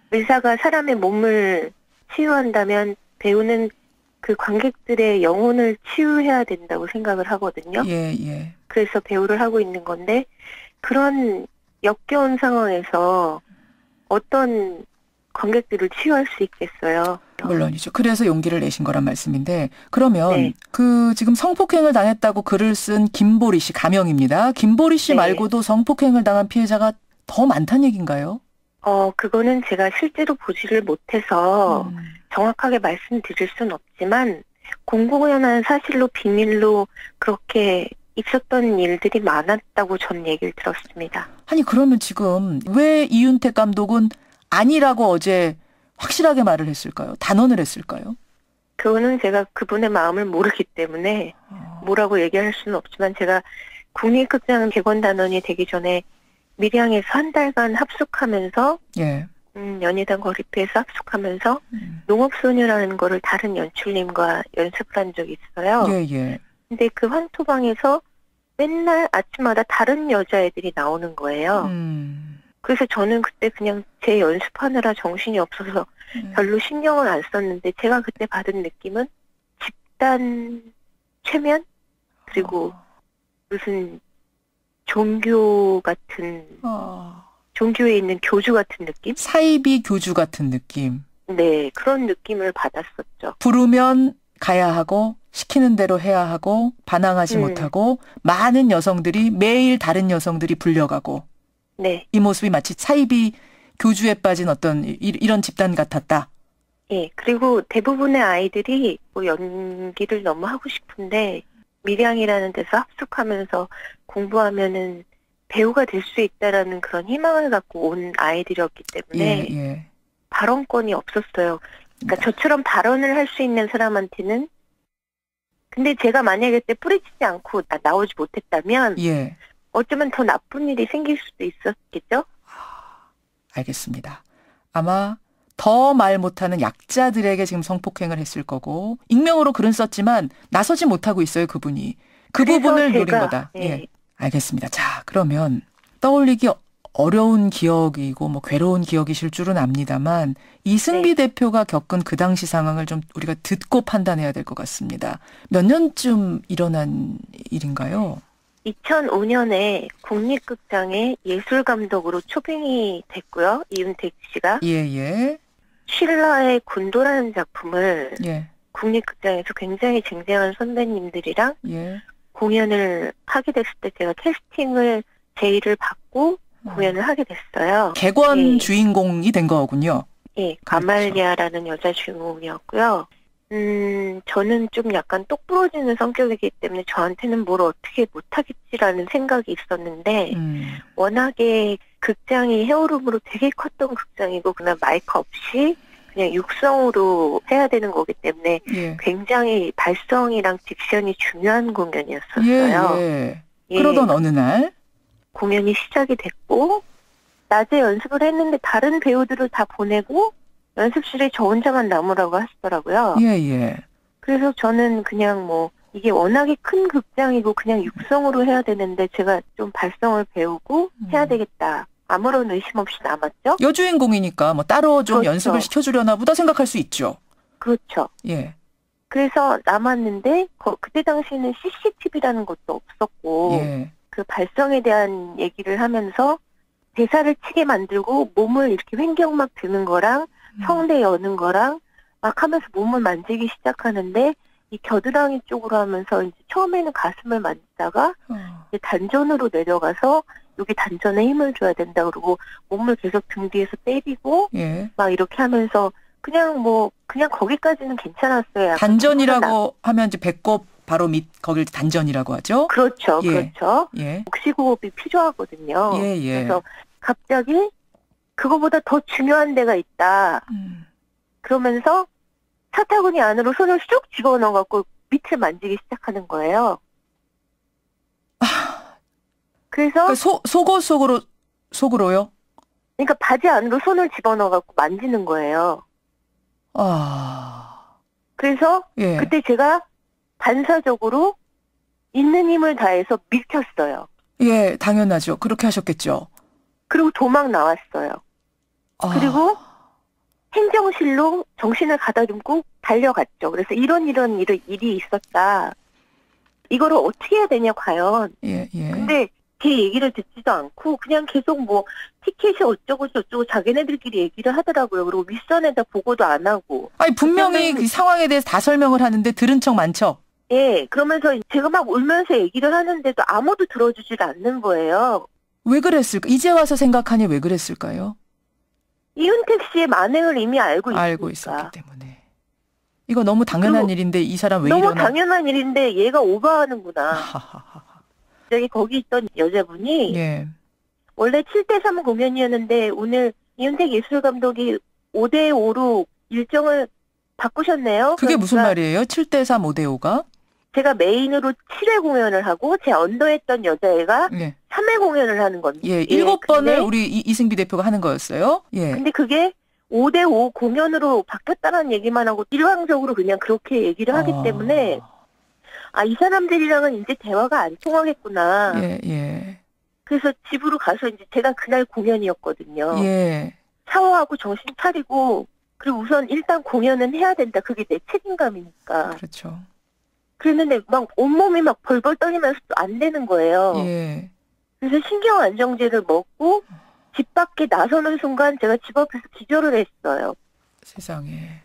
의사가 사람의 몸을 치유한다면 배우는 그 관객들의 영혼을 치유해야 된다고 생각을 하거든요. 예, 예. 그래서 배우를 하고 있는 건데 그런 역겨운 상황에서 어떤 관객들을 치유할 수 있겠어요. 물론이죠. 그래서 용기를 내신 거란 말씀인데 그러면 그 지금 성폭행을 당했다고 글을 쓴 김보리 씨 가명입니다. 김보리 씨 말고도 성폭행을 당한 피해자가 더 많다는 얘기인가요? 그거는 제가 실제로 보지를 못해서 정확하게 말씀드릴 수는 없지만 공공연한 사실로 비밀로 그렇게 있었던 일들이 많았다고 전 얘기를 들었습니다. 아니 그러면 지금 왜 이윤택 감독은 아니라고 어제 확실하게 말을 했을까요? 단언을 했을까요? 그거는 제가 그분의 마음을 모르기 때문에 뭐라고 얘기할 수는 없지만 제가 국립극장 개관단원이 되기 전에 밀양에서 한 달간 합숙하면서 예. 연희당 거리표에서 합숙하면서 농업소녀라는 거를 다른 연출님과 연습을 한 적이 있어요. 예. 근데 그 황토방에서 맨날 아침마다 다른 여자애들이 나오는 거예요. 그래서 저는 그때 그냥 제 연습하느라 정신이 없어서 별로 신경을 안 썼는데 제가 그때 받은 느낌은 집단 최면? 그리고 무슨 종교 같은 종교에 있는 교주 같은 느낌? 사이비 교주 같은 느낌. 네, 그런 느낌을 받았었죠. 부르면 가야 하고 시키는 대로 해야 하고 반항하지 못하고 많은 여성들이 매일 다른 여성들이 불려가고 네. 이 모습이 마치 사이비 교주에 빠진 어떤 이런 집단 같았다. 예, 그리고 대부분의 아이들이 뭐 연기를 너무 하고 싶은데 밀양이라는 데서 합숙하면서 공부하면은 배우가 될 수 있다라는 그런 희망을 갖고 온 아이들이었기 때문에 발언권이 없었어요. 그러니까 저처럼 발언을 할 수 있는 사람한테는 근데 제가 만약에 그때 뿌리치지 않고 나오지 못했다면 어쩌면 더 나쁜 일이 생길 수도 있었겠죠? 알겠습니다. 아마 더 말 못하는 약자들에게 지금 성폭행을 했을 거고 익명으로 글은 썼지만 나서지 못하고 있어요. 그분이. 그 부분을 노린 거다. 예. 알겠습니다. 자, 그러면 떠올리기 어려운 기억이고 뭐 괴로운 기억이실 줄은 압니다만 이승비 대표가 겪은 그 당시 상황을 좀 우리가 듣고 판단해야 될 것 같습니다. 몇 년쯤 일어난 일인가요? 2005년에 국립극장에 예술감독으로 초빙이 됐고요. 이윤택 씨가. 예. 쉴러의 군도라는 작품을 국립극장에서 굉장히 쟁쟁한 선배님들이랑 공연을 하게 됐을 때 제가 캐스팅을 제의를 받고 공연을 하게 됐어요. 객원 주인공이 된 거군요. 예, 아말리아라는 여자 주인공이었고요. 저는 좀 약간 똑 부러지는 성격이기 때문에 저한테는 뭘 어떻게 못하겠지라는 생각이 있었는데 워낙에 극장이 헤어룸으로 되게 컸던 극장이고 그냥 마이크 없이 그냥 육성으로 해야 되는 거기 때문에 굉장히 발성이랑 딕션이 중요한 공연이었었어요. 그러던 어느 날 공연이 시작이 됐고 낮에 연습을 했는데 다른 배우들을 다 보내고 연습실에 저 혼자만 남으라고 하시더라고요. 예. 그래서 저는 그냥 뭐 이게 워낙에 큰 극장이고 그냥 육성으로 해야 되는데 제가 좀 발성을 배우고 해야 되겠다. 아무런 의심 없이 남았죠. 여주인공이니까 뭐 따로 좀 그렇죠. 연습을 시켜주려나 보다 생각할 수 있죠. 그렇죠. 예. 그래서 남았는데 그때 당시에는 CCTV라는 것도 없었고 예. 그 발성에 대한 얘기를 하면서 대사를 치게 만들고 몸을 이렇게 횡격 막 드는 거랑 성대 여는 거랑 막 하면서 몸을 만지기 시작하는데 이 겨드랑이 쪽으로 하면서 이제 처음에는 가슴을 만지다가 이제 단전으로 내려가서 여기 단전에 힘을 줘야 된다 그러고 몸을 계속 등 뒤에서 때리고 예. 막 이렇게 하면서 그냥 거기까지는 괜찮았어요. 단전이라고 하면 이제 배꼽 바로 밑 거길 단전이라고 하죠. 그렇죠, 예. 그렇죠. 예. 복식호흡이 필요하거든요. 예, 예. 그래서 갑자기 그거보다 더 중요한 데가 있다. 그러면서 사타구니 안으로 손을 쑥 집어넣어갖고 밑을 만지기 시작하는 거예요. 그래서 그러니까 속으로요? 그러니까 바지 안으로 손을 집어넣어갖고 만지는 거예요. 그래서 예. 그때 제가 반사적으로 있는 힘을 다해서 밀쳤어요. 예, 당연하죠. 그렇게 하셨겠죠. 그리고 도망 나왔어요. 그리고 행정실로 정신을 가다듬고 달려갔죠. 그래서 이런 일이 있었다. 이거를 어떻게 해야 되냐 과연. 예, 예. 근데 제 얘기를 듣지도 않고 그냥 계속 뭐 티켓이 어쩌고 저쩌고 자기네들끼리 얘기를 하더라고요. 그리고 윗선에다 보고도 안 하고. 아니 분명히 그 상황에 대해서 다 설명을 하는데 들은 척 많죠. 예, 그러면서 제가 막 울면서 얘기를 하는데도 아무도 들어주질 않는 거예요. 왜 그랬을까? 이제 와서 생각하니 왜 그랬을까요? 이윤택 씨의 만행을 이미 알고 있었기 때문에. 이거 너무 당연한 일인데 이 사람 왜 너무 이러나. 당연한 일인데 얘가 오버하는구나. 저기 거기 있던 여자분이 예. 원래 7대3 공연이었는데 오늘 이윤택 예술감독이 5대5로 일정을 바꾸셨네요. 그게 그러니까 무슨 말이에요? 7대3, 5대5가? 제가 메인으로 7회 공연을 하고 제 언더했던 여자애가 예. 3회 공연을 하는 겁니다. 예, 7번을 우리 이승비 대표가 하는 거였어요. 예. 근데 그게 5대5 공연으로 바뀌었다는 얘기만 하고 일방적으로 그냥 그렇게 얘기를 하기 때문에 이 사람들이랑은 이제 대화가 안 통하겠구나. 예, 예. 그래서 집으로 가서 이제 제가 그날 공연이었거든요. 예. 샤워하고 정신 차리고 그리고 우선 일단 공연은 해야 된다. 그게 내 책임감이니까. 그렇죠. 그랬는데 막 온몸이 막 벌벌 떨리면서 또 안 되는 거예요. 예. 그래서 신경 안정제를 먹고 집 밖에 나서는 순간 제가 집 앞에서 기절을 했어요. 세상에.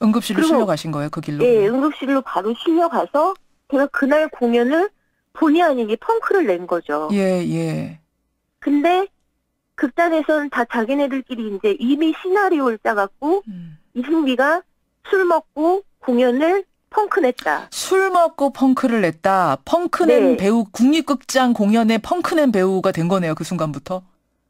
응급실로 실려가신 거예요, 그 길로? 예, 응급실로 바로 실려가서 제가 그날 공연을 본의 아니게 펑크를 낸 거죠. 예, 예. 근데 극단에서는 다 자기네들끼리 이제 이미 시나리오를 짜갖고 이승비가 술 먹고 공연을 펑크 냈다. 술 먹고 펑크를 냈다. 펑크낸 네. 배우, 국립극장 공연에 펑크낸 배우가 된 거네요, 그 순간부터.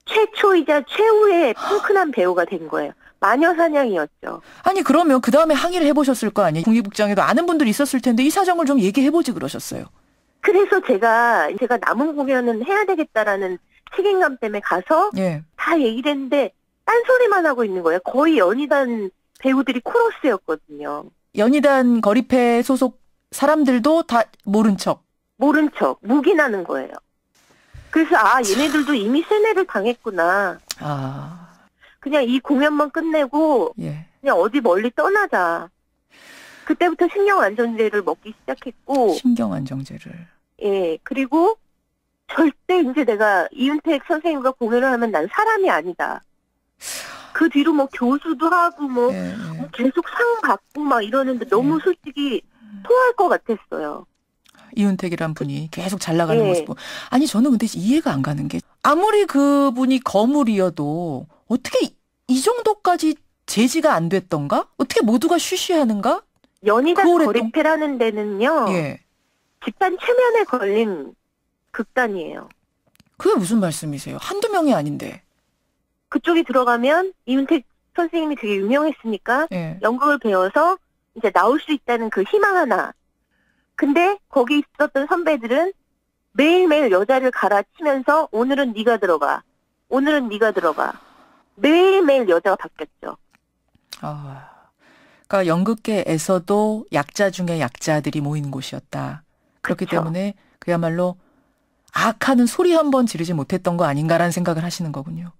최초이자 최후의 펑크난 배우가 된 거예요. 마녀사냥이었죠. 아니 그러면 그 다음에 항의를 해보셨을 거 아니에요. 국립극장에도 아는 분들이 있었을 텐데 이 사정을 좀 얘기해보지 그러셨어요. 그래서 제가 남은 공연은 해야 되겠다라는 책임감 때문에 가서 예. 다 얘기를 했는데 딴소리만 하고 있는 거예요. 거의 연희단 배우들이 코러스였거든요. 연희단 거리패 소속 사람들도 다 모른 척. 묵인하는 거예요. 그래서 얘네들도 이미 세뇌를 당했구나. 그냥 이 공연만 끝내고 예. 그냥 어디 멀리 떠나자. 그때부터 신경안정제를 먹기 시작했고. 신경안정제를. 예. 그리고 절대 이제 내가 이윤택 선생님과 공연을 하면 난 사람이 아니다. 그 뒤로 뭐 교수도 하고 뭐 계속 상 받고 막 이러는데 너무 솔직히 토할 것 같았어요. 이윤택이란 분이 계속 잘 나가는 모습. 아니 저는 근데 이해가 안 가는 게 아무리 그분이 거물이어도 어떻게 이 정도까지 제지가 안 됐던가? 어떻게 모두가 쉬쉬하는가? 연희단 거리패라는 데는요. 예. 집단 최면에 걸린 극단이에요. 그게 무슨 말씀이세요? 한두 명이 아닌데. 그쪽에 들어가면 이윤택 선생님이 되게 유명했으니까 연극을 배워서 이제 나올 수 있다는 그 희망 하나. 근데 거기 있었던 선배들은 매일매일 여자를 갈아치면서 오늘은 네가 들어가. 오늘은 네가 들어가. 매일매일 여자가 바뀌었죠. 그러니까 연극계에서도 약자 중에 약자들이 모인 곳이었다. 그렇기 그쵸. 때문에 그야말로 악하는 소리 한번 지르지 못했던 거 아닌가라는 생각을 하시는 거군요.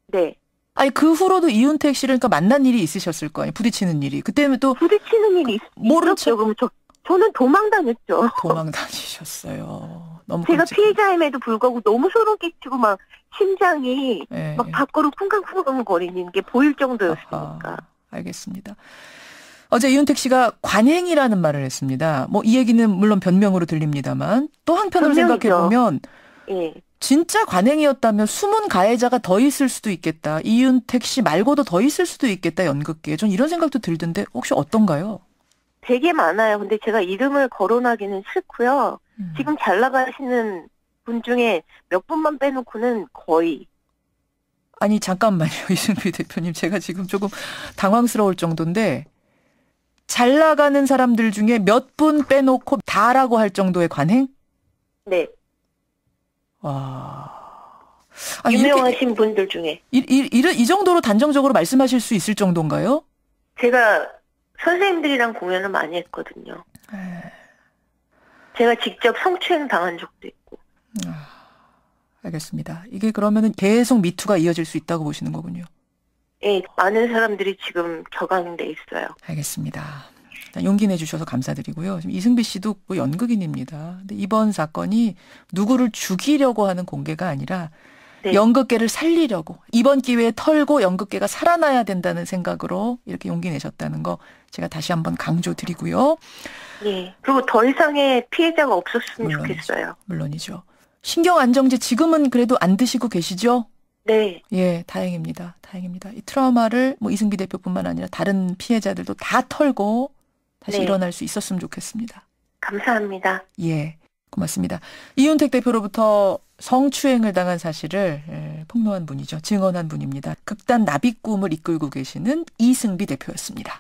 네. 아니 그 후로도 이윤택 씨를 그러니까 만난 일이 있으셨을 거 아니에요. 부딪히는 일이. 그때는 또 부딪히는 일이 모른 있었죠. 그럼 저는 도망다녔죠. 도망 다니셨어요. 너무 제가 피해자임에도 불구하고 너무 소름 끼치고 막 심장이 네. 막 밖으로 쿵쾅쿵쾅 거리는 게 보일 정도였으니까. 아하, 알겠습니다. 어제 이윤택 씨가 관행이라는 말을 했습니다. 뭐 이 얘기는 물론 변명으로 들립니다만 또 한편으로 생각해 보면 예. 진짜 관행이었다면 숨은 가해자가 더 있을 수도 있겠다. 이윤택 씨 말고도 더 있을 수도 있겠다. 연극계에. 전 이런 생각도 들던데 혹시 어떤가요? 되게 많아요. 근데 제가 이름을 거론하기는 싫고요. 지금 잘 나가시는 분 중에 몇 분만 빼놓고는 거의. 아니 잠깐만요. 이승필 대표님. 제가 지금 조금 당황스러울 정도인데 잘 나가는 사람들 중에 몇 분 빼놓고 다라고 할 정도의 관행? 네. 와. 유명하신 분들 중에. 이 정도로 단정적으로 말씀하실 수 있을 정도인가요? 제가 선생님들이랑 공연을 많이 했거든요. 제가 직접 성추행 당한 적도 있고. 알겠습니다. 이게 그러면은 계속 미투가 이어질 수 있다고 보시는 거군요. 예, 많은 사람들이 지금 격앙돼 있어요. 알겠습니다. 용기 내주셔서 감사드리고요. 지금 이승비 씨도 연극인입니다. 근데 이번 사건이 누구를 죽이려고 하는 공개가 아니라 네. 연극계를 살리려고 이번 기회에 털고 연극계가 살아나야 된다는 생각으로 이렇게 용기 내셨다는 거 제가 다시 한번 강조드리고요. 네. 그리고 더 이상의 피해자가 없었으면 물론이죠. 좋겠어요. 물론이죠. 신경안정제 지금은 그래도 안 드시고 계시죠? 네. 예, 다행입니다. 다행입니다. 이 트라우마를 뭐 이승비 대표뿐만 아니라 다른 피해자들도 다 털고 다시 네. 일어날 수 있었으면 좋겠습니다. 감사합니다. 예, 고맙습니다. 이윤택 대표로부터 성추행을 당한 사실을 폭로한 분이죠. 증언한 분입니다. 극단 나비꿈을 이끌고 계시는 이승비 대표였습니다.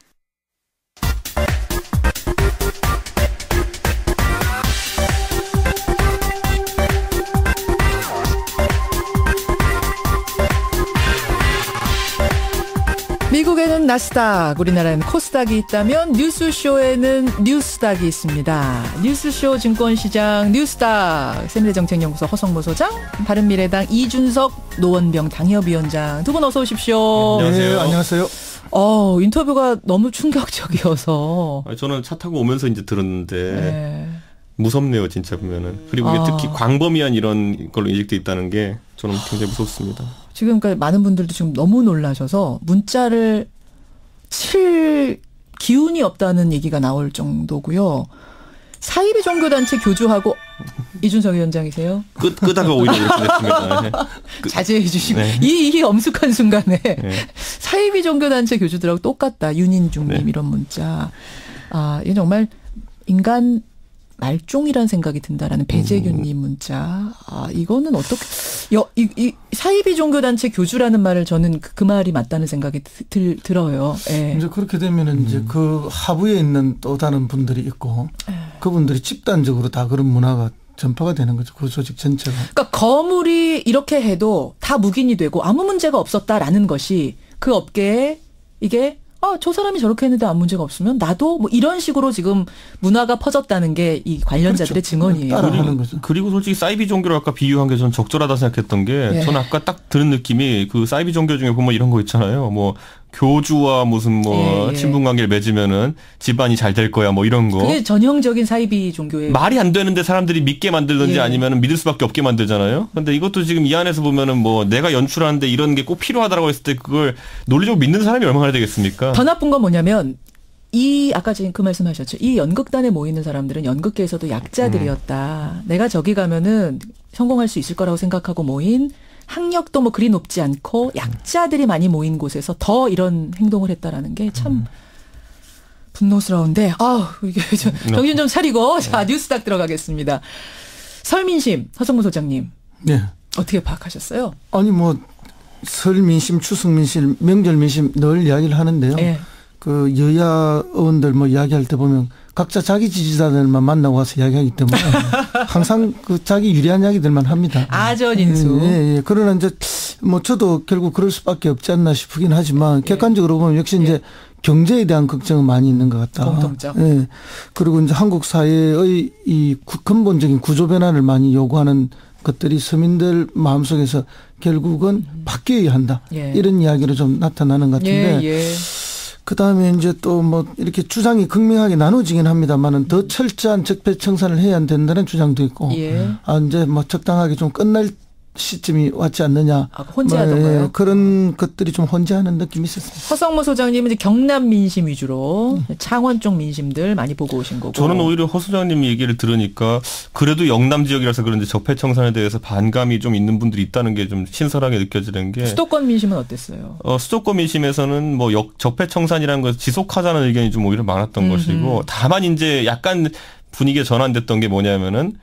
미국에는 나스닥, 우리나라에는 코스닥이 있다면 뉴스쇼에는 뉴스닥이 있습니다. 뉴스쇼 증권시장 뉴스닥 세미대정책연구소 허성모 소장, 바른미래당 이준석 노원병 당협위원장 두 분 어서 오십시오. 안녕하세요. 네, 안녕하세요. 인터뷰가 너무 충격적이어서. 저는 차 타고 오면서 이제 들었는데 네. 무섭네요, 진짜 보면은. 그리고 이게 특히 광범위한 이런 걸로 인식돼 있다는 게 저는 굉장히 무섭습니다. 지금 그러니까 많은 분들도 지금 너무 놀라셔서 문자를 칠 기운이 없다는 얘기가 나올 정도고요. 사이비 종교단체 교주하고 이준석 위원장이세요? 끄다가 오히려 이렇게 됐습니다. 네. 자제해 주시고 네. 이 엄숙한 순간에 네. 사이비 종교단체 교주들하고 똑같다. 윤인중님 네. 이런 문자. 이게 정말 인간 말종이라는 생각이 든다라는 배재균님 문자. 이거는 어떻게 이 사이비 종교단체 교주라는 말을 저는 그 말이 맞다는 생각이 들어요. 예. 이제 그렇게 되면은 이제 그 하부에 있는 또 다른 분들이 있고 그분들이 집단적으로 다 그런 문화가 전파가 되는 거죠. 그 조직 전체가. 그러니까 거물이 이렇게 해도 다 묵인이 되고 아무 문제가 없었다라는 것이 그 업계에 이게 저 사람이 저렇게 했는데 아무 문제가 없으면 나도 뭐 이런 식으로 지금 문화가 퍼졌다는 게 이 관련자들의 그렇죠. 증언이에요. 따라하는 거죠. 그리고 솔직히 사이비 종교를 아까 비유한 게 저는 적절하다 생각했던 게 예. 저는 아까 딱 들은 느낌이 그 사이비 종교 중에 보면 이런 거 있잖아요. 뭐 교주와 무슨 뭐 친분 관계를 맺으면은 집안이 잘 될 거야 뭐 이런 거. 그게 전형적인 사이비 종교예요. 말이 안 되는데 사람들이 믿게 만들든지 아니면은 믿을 수밖에 없게 만들잖아요. 근데 이것도 지금 이 안에서 보면은 뭐 내가 연출하는데 이런 게 꼭 필요하다라고 했을 때 그걸 논리적으로 믿는 사람이 얼마나 되겠습니까? 더 나쁜 건 뭐냐면 아까 지금 그 말씀하셨죠. 이 연극단에 모이는 사람들은 연극계에서도 약자들이었다. 내가 저기 가면은 성공할 수 있을 거라고 생각하고 모인 학력도 뭐 그리 높지 않고 약자들이 많이 모인 곳에서 더 이런 행동을 했다라는 게 참 분노스러운데 이게 정신 좀 차리고 자 뉴스닥 들어가겠습니다. 설민심 허성무 소장님. 네. 어떻게 파악하셨어요? 아니 뭐 설민심, 추석민심, 명절민심 늘 이야기를 하는데요. 네. 그 여야 의원들 뭐 이야기할 때 보면 각자 자기 지지자들만 만나고 와서 이야기하기 때문에 항상 그 자기 유리한 이야기들만 합니다. 아전인수. 예. 그러나 이제 뭐 저도 결국 그럴 수밖에 없지 않나 싶긴 하지만 객관적으로 보면 역시 이제 경제에 대한 걱정은 많이 있는 것 같다. 공통점. 예. 그리고 이제 한국 사회의 이 근본적인 구조 변화를 많이 요구하는 것들이 서민들 마음속에서 결국은 바뀌어야 한다. 예. 이런 이야기로 좀 나타나는 것 같은데. 예. 그다음에 이제 또 뭐 이렇게 주장이 극명하게 나눠지긴 합니다만은 더 철저한 적폐청산을 해야 된다는 주장도 있고. 예. 이제 뭐 적당하게 좀 끝날 시점이 왔지 않느냐. 혼재하던가요? 그런 것들이 좀 혼재하는 느낌이 있었습니다. 허성모 소장님은 이제 경남 민심 위주로 창원 쪽 민심들 많이 보고 오신 거고. 저는 오히려 허 소장님 얘기를 들으니까 그래도 영남 지역이라서 그런지 적폐청산에 대해서 반감이 좀 있는 분들이 있다는 게 좀 신선하게 느껴지는 게. 수도권 민심은 어땠어요? 수도권 민심에서는 뭐 적폐청산이라는 걸 지속하자는 의견이 좀 오히려 많았던 것이고, 다만 이제 약간 분위기가 전환됐던 게 뭐냐면은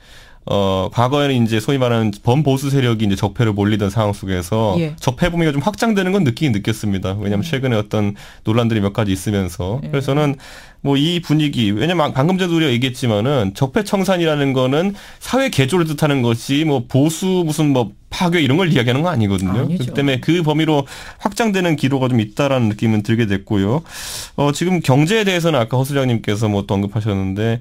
과거에는 이제 소위 말하는 범보수 세력이 이제 적폐를 몰리던 상황 속에서 예. 적폐 범위가 좀 확장되는 건 느끼긴 느꼈습니다. 왜냐하면 최근에 어떤 논란들이 몇 가지 있으면서. 예. 그래서 저는 뭐 이 분위기, 왜냐면 방금 전에도 우리가 얘기했지만은 적폐청산이라는 거는 사회 개조를 뜻하는 것이 뭐 보수 무슨 뭐 파괴 이런 걸 이야기하는 건 아니거든요. 그렇기 때문에 그 범위로 확장되는 기로가 좀 있다라는 느낌은 들게 됐고요. 지금 경제에 대해서는 아까 허 소장님께서 뭐 또 언급하셨는데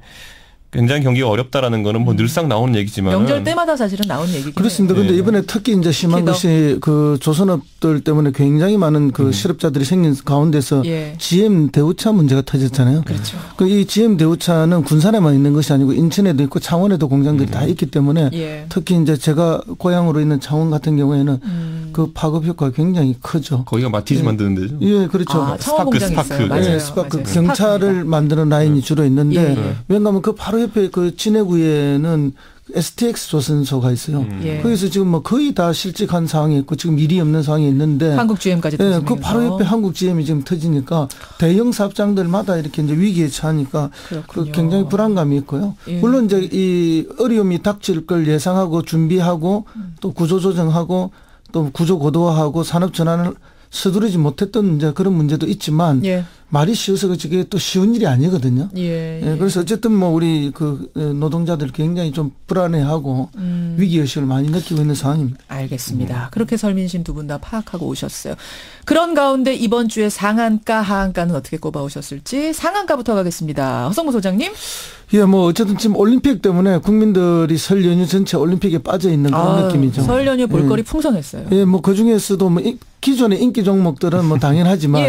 굉장히 경기가 어렵다라는 거는 뭐 늘상 나오는 얘기지만 명절 때마다 사실은 나오는 얘기긴 그렇습니다. 그런데 네. 이번에 특히 이제 심한 것이 그 조선업들 때문에 굉장히 많은 그 실업자들이 생긴 가운데서 예. GM 대우차 문제가 터졌잖아요. 그렇죠. 이 GM 대우차는 군산에만 있는 것이 아니고 인천에도 있고 창원에도 공장들이 다 있기 때문에 예. 특히 이제 제가 고향으로 있는 창원 같은 경우에는 그 파급 효과가 굉장히 크죠. 거기가 마티즈 만드는 데죠? 예, 그렇죠. 창원 공장이 있어요. 맞아요. 네, 스파크. 경차를 만드는 라인이 주로 있는데 왜냐하면 그 바로 옆에 그 진해구에는 STX 조선소가 있어요. 거기서 지금 뭐 거의 다 실직한 상황이 있고 지금 일이 없는 상황이 있는데 한국 GM까지 네, 그 바로 옆에 한국 GM이 지금 터지니까 대형 사업장들마다 이렇게 이제 위기에 처하니까 그 굉장히 불안감이 있고요. 예. 물론 이제 이 어려움이 닥칠 걸 예상하고 준비하고 또 구조 조정하고 또 구조 고도화하고 산업 전환을 서두르지 못했던 이제 그런 문제도 있지만 예. 말이 쉬워서 그게 또 쉬운 일이 아니거든요. 예. 그래서 어쨌든 뭐 우리 그 노동자들 굉장히 좀 불안해하고 위기의식을 많이 느끼고 있는 상황입니다. 알겠습니다. 그렇게 설민심 두 분 다 파악하고 오셨어요. 그런 가운데 이번 주에 상한가, 하한가는 어떻게 꼽아오셨을지 상한가부터 가겠습니다. 허성모 소장님. 예, 뭐 어쨌든 지금 올림픽 때문에 국민들이 설 연휴 전체 올림픽에 빠져 있는 그런 느낌이죠. 설 연휴 볼거리 풍성했어요. 예, 뭐 그 중에서도 뭐 기존의 인기 종목들은 뭐 당연하지만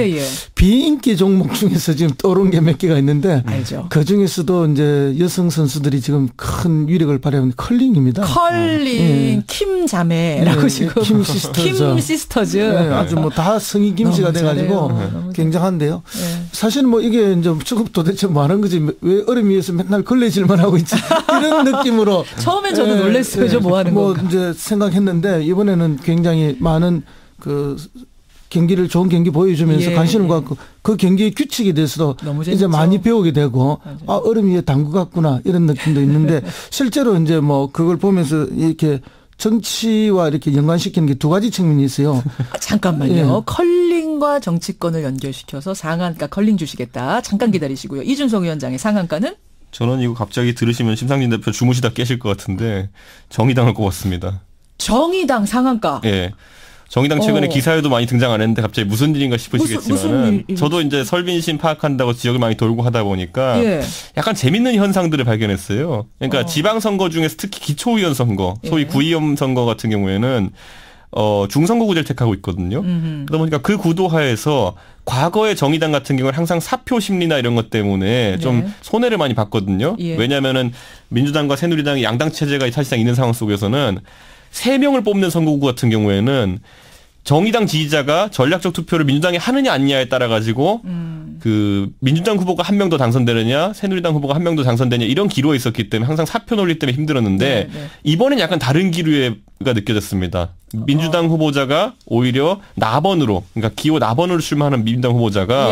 비인기 종목 중에서 지금 떠오른 게 몇 개가 있는데 알죠. 그 중에서도 이제 여성 선수들이 지금 큰 위력을 발휘하는 컬링입니다. 컬링, 킴 자매라고 지금 킴 시스터즈. 킴 시스터즈. 네, 아주 뭐 다 성이 김씨가 돼가지고 굉장한데요. 사실은 뭐 이게 이제 도대체 뭐 하는 거지 왜 얼음 위에서 맨날 걸레질만 하고 있지 이런 느낌으로 처음엔 저도 놀랐어요. 뭐 하는 뭐 건가. 이제 생각했는데 이번에는 굉장히 많은 그 경기를 좋은 경기 보여주면서 관심을 갖고 그 경기의 규칙에 대해서도 이제 많이 배우게 되고 얼음 위에 당구 같구나 이런 느낌도 있는데 실제로 이제 뭐 그걸 보면서 이렇게 정치와 이렇게 연관시키는 게 두 가지 측면이 있어요. 잠깐만요. 컬링과 정치권을 연결시켜서 상한가 컬링 주시겠다. 잠깐 기다리시고요. 이준석 위원장의 상한가는? 저는 이거 갑자기 들으시면 심상진 대표 주무시다 깨실 것 같은데 정의당을 꼽았습니다. 정의당 상한가? 예. 정의당 최근에 기사에도 많이 등장 안 했는데 갑자기 무슨 일인가 싶으시겠지만은 저도 이제 설민심 파악한다고 지역을 많이 돌고 하다 보니까 약간 재밌는 현상들을 발견했어요. 그러니까 지방선거 중에서 특히 기초의원 선거, 소위 구의원 선거 같은 경우에는 중선거구제를 택하고 있거든요. 그러다 보니까 그 구도하에서 과거의 정의당 같은 경우는 항상 사표 심리나 이런 것 때문에 좀 손해를 많이 봤거든요. 왜냐하면은 민주당과 새누리당이 양당 체제가 사실상 있는 상황 속에서는 3명을 뽑는 선거구 같은 경우에는 정의당 지지자가 전략적 투표를 민주당에 하느냐 아니냐에 따라 가지고 그 민주당 후보가 한 명 더 당선되느냐 새누리당 후보가 한 명 더 당선되느냐 이런 기로에 있었기 때문에 항상 사표 논리 때문에 힘들었는데 이번엔 약간 다른 기류가 느껴졌습니다. 민주당 후보자가 오히려 나번으로 그러니까 기호 나번으로 출마하는 민주당 후보자가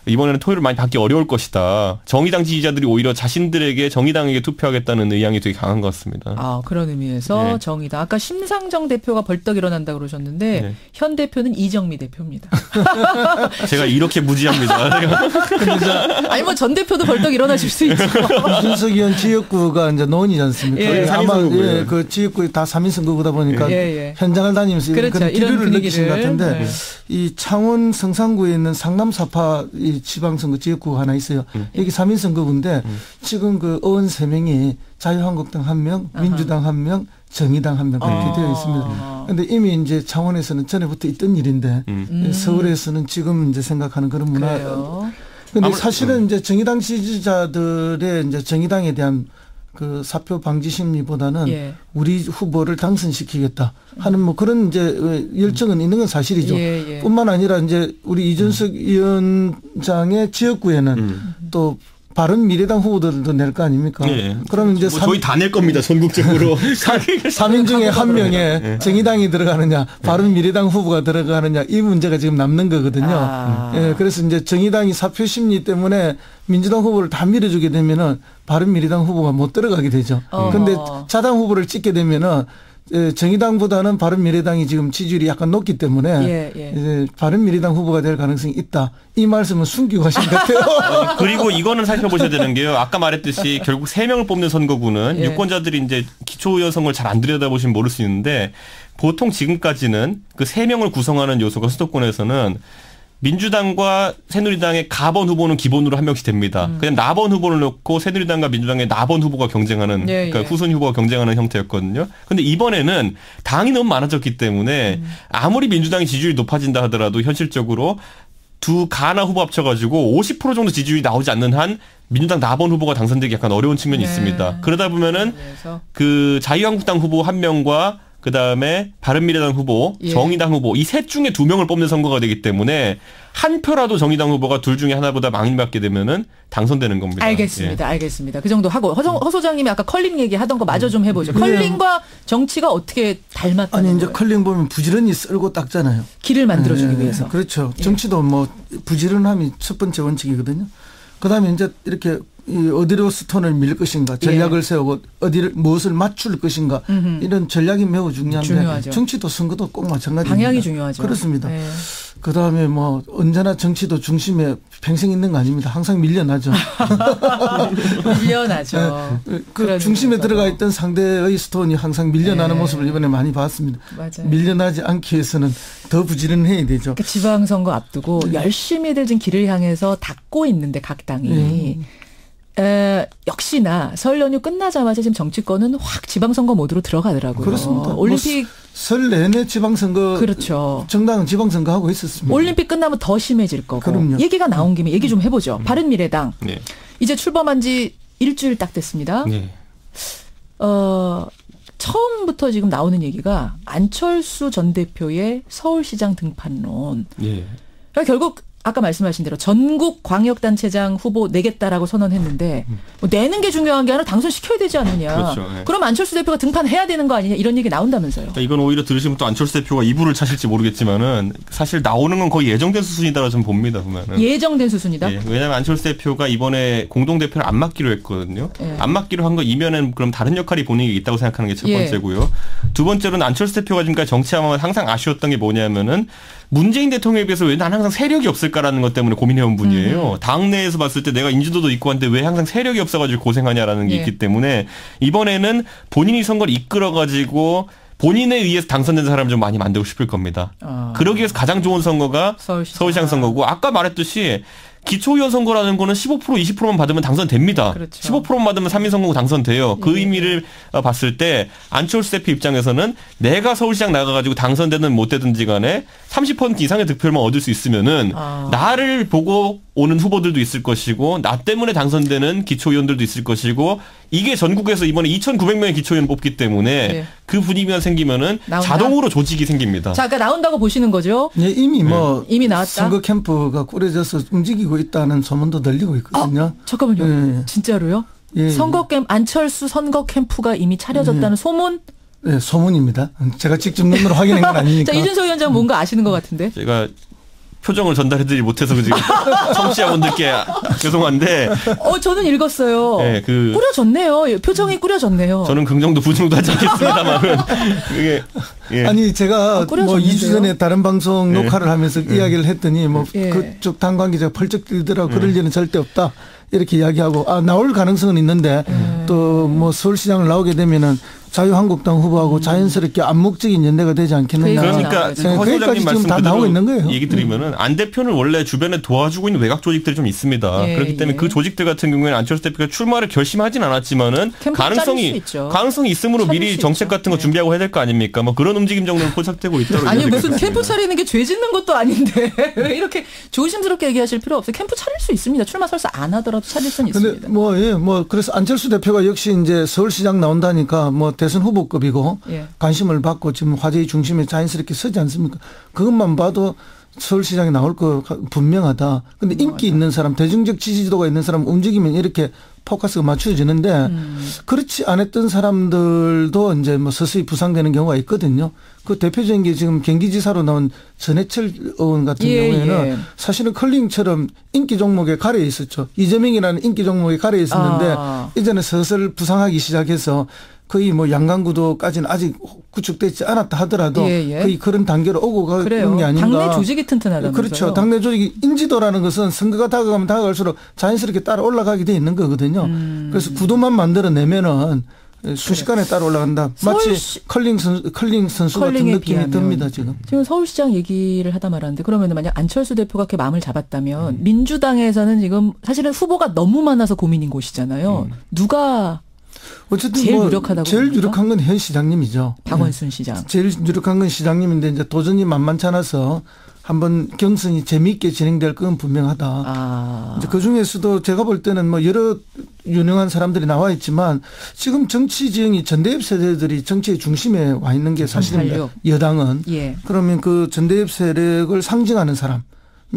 이번에는 토요일을 많이 받기 어려울 것이다. 정의당 지지자들이 오히려 자신들에게 정의당에게 투표하겠다는 의향이 되게 강한 것 같습니다. 아 그런 의미에서 정의당. 아까 심상정 대표가 벌떡 일어난다고 그러셨는데 현 대표는 이정미 대표입니다. 제가 이렇게 무지합니다. 아니 뭐 전 대표도 벌떡 일어나실 수 있죠. 이준석 의원 지역구가 이제 논이지 않습니까? 아마 그 지역구에 다 3인 선거구다 보니까 현장을 다니면서 그렇죠. 그런 기류를 느끼신 것 같은데 네. 이 창원 성산구에 있는 상남사파 이 지방선거 지역구가 하나 있어요. 여기 3인 선거구인데 지금 그 의원 3명이 자유한국당 1명, 민주당 1명, 정의당 1명 그렇게 되어 있습니다. 그런데 이미 이제 창원에서는 전에부터 있던 일인데 서울에서는 지금 이제 생각하는 그런 문화. 그런데 사실은 이제 정의당 지지자들의 이제 정의당에 대한 그 사표 방지 심리보다는 예. 우리 후보를 당선시키겠다 하는 뭐 그런 이제 열정은 있는 건 사실이죠. 예, 예. 뿐만 아니라 이제 우리 이준석 위원장의 지역구에는 또 바른미래당 후보들도 낼 거 아닙니까? 예. 그러면 이제 뭐 저희 다 낼 겁니다. 전국적으로. 3인 중에 1명에 예. 정의당이 들어가느냐, 바른미래당 후보가 들어가느냐 이 문제가 지금 남는 거거든요. 예. 그래서 이제 정의당이 사표 심리 때문에 민주당 후보를 다 밀어주게 되면은 바른미래당 후보가 못 들어가게 되죠. 그런데 자당 후보를 찍게 되면은 정의당보다는 바른미래당이 지금 지지율이 약간 높기 때문에 이제 바른미래당 후보가 될 가능성이 있다. 이 말씀은 숨기고 하신 것 같아요. 그리고 이거는 살펴보셔야 되는 게요. 아까 말했듯이 결국 3명을 뽑는 선거구는 유권자들이 이제 기초의원 선거를 잘 안 들여다보시면 모를 수 있는데 보통 지금까지는 그 3명을 구성하는 요소가 수도권에서는 민주당과 새누리당의 가번 후보는 기본으로 1명씩 됩니다. 그냥 나번 후보를 놓고 새누리당과 민주당의 나번 후보가 경쟁하는 그러니까 후순위 후보가 경쟁하는 형태였거든요. 그런데 이번에는 당이 너무 많아졌기 때문에 아무리 민주당의 지지율이 높아진다 하더라도 현실적으로 두 가나 후보 합쳐가지고 50% 정도 지지율이 나오지 않는 한 민주당 나번 후보가 당선되기 약간 어려운 측면이 있습니다. 그러다 보면은 그 자유한국당 후보 1명과 그다음에 바른미래당 후보, 정의당 후보 이 셋 중에 2명을 뽑는 선거가 되기 때문에 한 표라도 정의당 후보가 둘 중에 하나보다 많이 받게 되면은 당선되는 겁니다. 알겠습니다. 알겠습니다. 그 정도 하고 허 소장님이 아까 컬링 얘기하던 거 마저 좀 해보죠. 컬링과 정치가 어떻게 닮았다는 아니 이제 거예요? 컬링 보면 부지런히 쓸고 닦잖아요. 길을 만들어주기 위해서. 그렇죠. 정치도 뭐 부지런함이 첫 번째 원칙이거든요. 그다음에 이제 이렇게 어디로 스톤을 밀 것인가 전략을 세우고 어디를 무엇을 맞출 것인가 이런 전략이 매우 중요한데 중요하죠. 정치도 선거도 꼭 마찬가지입니다. 방향이 중요하죠. 그렇습니다. 그다음에 뭐 언제나 정치도 중심에 평생 있는 거 아닙니다. 항상 밀려나죠. 밀려나죠. 그 중심에 들어가 있던 상대의 스톤이 항상 밀려나는 모습을 이번에 많이 봤습니다. 맞아요. 밀려나지 않기 위해서는 더 부지런해야 되죠. 그러니까 지방선거 앞두고 열심히들 지금 길을 향해서 닦고 있는데 각 당이. 역시나 설 연휴 끝나자마자 지금 정치권은 확 지방선거 모드로 들어가더라고요. 그렇습니다. 올림픽 설 내내 지방선거 그렇죠. 정당은 지방선거 하고 있었습니다. 올림픽 끝나면 더 심해질 거고. 그럼요. 얘기가 나온 김에 얘기 좀 해보죠. 바른미래당 이제 출범한 지 일주일 딱 됐습니다. 처음부터 지금 나오는 얘기가 안철수 전 대표의 서울시장 등판론. 그러니까 결국 아까 말씀하신 대로 전국 광역단체장 후보 내겠다라고 선언했는데 뭐 내는 게 중요한 게 아니라 당선시켜야 되지 않느냐. 그렇죠. 그럼 안철수 대표가 등판해야 되는 거 아니냐 이런 얘기 나온다면서요. 그러니까 이건 오히려 들으시면 또 안철수 대표가 이불을 차실지 모르겠지만은 사실 나오는 건 거의 예정된 수순이다라고 좀 봅니다. 보면은. 예정된 수순이다? 왜냐하면 안철수 대표가 이번에 공동대표를 안 맡기로 했거든요. 안 맡기로 한 거 이면은 그럼 다른 역할이 본인에게 있다고 생각하는 게 첫 번째고요. 두 번째로는 안철수 대표가 지금까지 정치하면 항상 아쉬웠던 게 뭐냐면은 문재인 대통령에 비해서 왜 난 항상 세력이 없을까라는 것 때문에 고민해온 분이에요. 당내에서 봤을 때 내가 인지도도 있고 한데 왜 항상 세력이 없어가지고 고생하냐라는 게 있기 때문에 이번에는 본인이 선거를 이끌어가지고 본인에 의해서 당선된 사람을 좀 많이 만들고 싶을 겁니다. 그러기 위해서 가장 좋은 선거가 서울시장 선거고 아까 말했듯이 기초의원 선거라는 거는 15% 20%만 받으면 당선됩니다. 그렇죠. 15%만 받으면 3인 선거구 당선돼요. 그 의미를 봤을 때 안철수 대표 입장에서는 내가 서울시장 나가가지고 당선되든 못 되든지 간에 30% 이상의 득표만 얻을 수 있으면은 나를 보고 오는 후보들도 있을 것이고 나 때문에 당선되는 기초의원들도 있을 것이고 이게 전국에서 이번에 2,900명의 기초의원 뽑기 때문에 그 분위기가 생기면은 나온다? 자동으로 조직이 생깁니다. 자, 그러니까 나온다고 보시는 거죠? 이미 이미 나왔다. 선거 캠프가 꾸려져서 움직이고 있다는 소문도 들리고 있거든요. 잠깐만요. 진짜로요? 선거 캠프 안철수 선거 캠프가 이미 차려졌다는 소문? 네, 소문입니다. 제가 직접 눈으로 확인한 건 아니니까. 자, 이준석 위원장 뭔가 아시는 것 같은데? 제가 표정을 전달해드리지 못해서 지금 청취자분들께 죄송한데. 저는 읽었어요. 네, 꾸려졌네요. 표정이 꾸려졌네요. 저는 긍정도 부정도 하지 않겠습니다만은. 그게 아니 제가 뭐 2주 전에 다른 방송 녹화를 하면서 이야기를 했더니 뭐 그쪽 당 관계자가 펄쩍 뛰더라고. 그럴 일은 절대 없다. 이렇게 이야기하고 나올 가능성은 있는데 또 뭐 서울시장을 나오게 되면은 자유한국당 후보하고 자연스럽게 암묵적인 연대가 되지 않겠느냐. 그러니까 허 소장님 말씀 다 나오고 있는 거예요. 얘기 드리면은 안 대표는 원래 주변에 도와주고 있는 외곽 조직들이 좀 있습니다. 그렇기 때문에 그 조직들 같은 경우에는 안철수 대표가 출마를 결심하진 않았지만은 가능성이 있으므로 미리 정책 같은 거 준비하고 해야 될 거 아닙니까? 뭐 그런 움직임 정도는 포착되고 있다고. 아니 무슨 캠프 차리는 게 죄 짓는 것도 아닌데 왜 이렇게 조심스럽게 얘기하실 필요 없어요. 캠프 차릴 수 있습니다. 출마 설사 안 하더라도 차릴 수는 있습니다. 뭐 그래서 안철수 대표가 역시 이제 서울시장 나온다니까 뭐 대선 후보급이고 관심을 받고 지금 화제의 중심에 자연스럽게 서지 않습니까? 그것만 봐도 서울시장에 나올 거 분명하다. 근데 인기 있는 사람, 대중적 지지도가 있는 사람 움직이면 이렇게 포커스가 맞춰지는데 그렇지 않았던 사람들도 이제 뭐 서서히 부상되는 경우가 있거든요. 그 대표적인 게 지금 경기지사로 나온 전해철 의원 같은 경우에는 사실은 컬링처럼 인기 종목에 가려 있었죠. 이재명이라는 인기 종목에 가려 있었는데 이제는 슬슬 부상하기 시작해서 거의 뭐 양강구도까지는 아직 구축되지 않았다 하더라도 거의 그런 단계로 오고 가는 게 아닌가. 당내 조직이 튼튼하다면서요. 그렇죠. 당내 조직이 인지도라는 것은 선거가 다가가면 다가갈수록 자연스럽게 따라 올라가게 돼 있는 거거든요. 그래서 구도만 만들어내면은 순식간에 따라 올라간다. 마치 컬링 선수 같은 느낌이 듭니다. 지금 서울시장 얘기를 하다 말았는데 그러면 만약 안철수 대표가 그렇게 마음을 잡았다면 민주당에서는 지금 사실은 후보가 너무 많아서 고민인 곳이잖아요. 누가 어쨌든 제일 유력하다고 제일 봅니까? 유력한 건 현 시장님이죠. 박원순 시장. 제일 유력한 건 시장님인데 이제 도전이 만만치 않아서 한번 경선이 재미있게 진행될 건 분명하다. 이제 그 중에서도 제가 볼 때는 뭐 여러 유능한 사람들이 나와 있지만 지금 정치 지형이 전대협 세대들이 정치의 중심에 와 있는 게 사실입니다. 여당은. 그러면 그 전대협 세력을 상징하는 사람이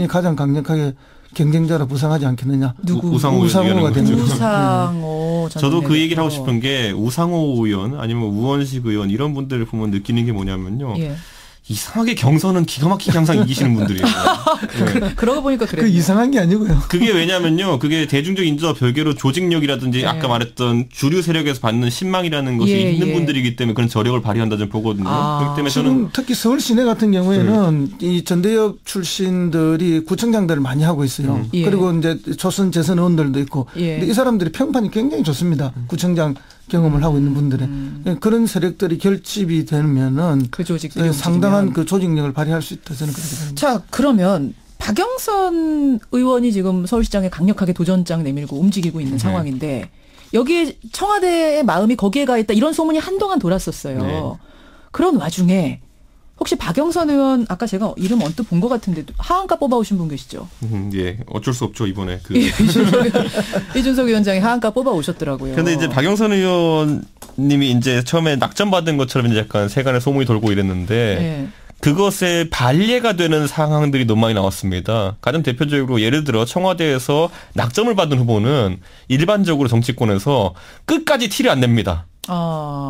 가장 강력하게 경쟁자로 부상하지 않겠느냐. 우상호가 되는 거죠. 우상호. 저도 그 얘기를 하고 싶은 게 우상호 의원 아니면 우원식 의원 이런 분들을 보면 느끼는 게 뭐냐면요. 이상하게 경선은 기가 막히게 항상 이기시는 분들이에요. 그러고 보니까 그래요. 그 이상한 게 아니고요. 그게 왜냐면요. 그게 대중적 인지와 별개로 조직력이라든지 아까 말했던 주류 세력에서 받는 신망이라는 것이 있는 분들이기 때문에 그런 저력을 발휘한다 좀 보거든요. 그렇기 때문에 저는 특히 서울 시내 같은 경우에는 이 전대협 출신들이 구청장들을 많이 하고 있어요. 그리고 이제 조선 재선 의원들도 있고. 근데 이 사람들이 평판이 굉장히 좋습니다. 구청장 경험을 하고 있는 분들의 그런 세력들이 결집이 되면은 그 조직들이 상당한 그 조직력을 발휘할 수 있다 저는 그렇게 생각합니다. 자, 그러면 박영선 의원이 지금 서울시장에 강력하게 도전장 내밀고 움직이고 있는 상황인데 여기에 청와대의 마음이 거기에 가 있다 이런 소문이 한동안 돌았었어요. 그런 와중에 혹시 박영선 의원 아까 제가 이름 언뜻 본 것 같은데 하한가 뽑아오신 분 계시죠? 어쩔 수 없죠 이번에. 이준석 위원장이 하한가 뽑아오셨더라고요. 그런데 이제 박영선 의원님이 이제 처음에 낙점받은 것처럼 이제 약간 세간의 소문이 돌고 이랬는데 그것에 반례가 되는 상황들이 너무 많이 나왔습니다. 가장 대표적으로 예를 들어 청와대에서 낙점을 받은 후보는 일반적으로 정치권에서 끝까지 티를 안 냅니다.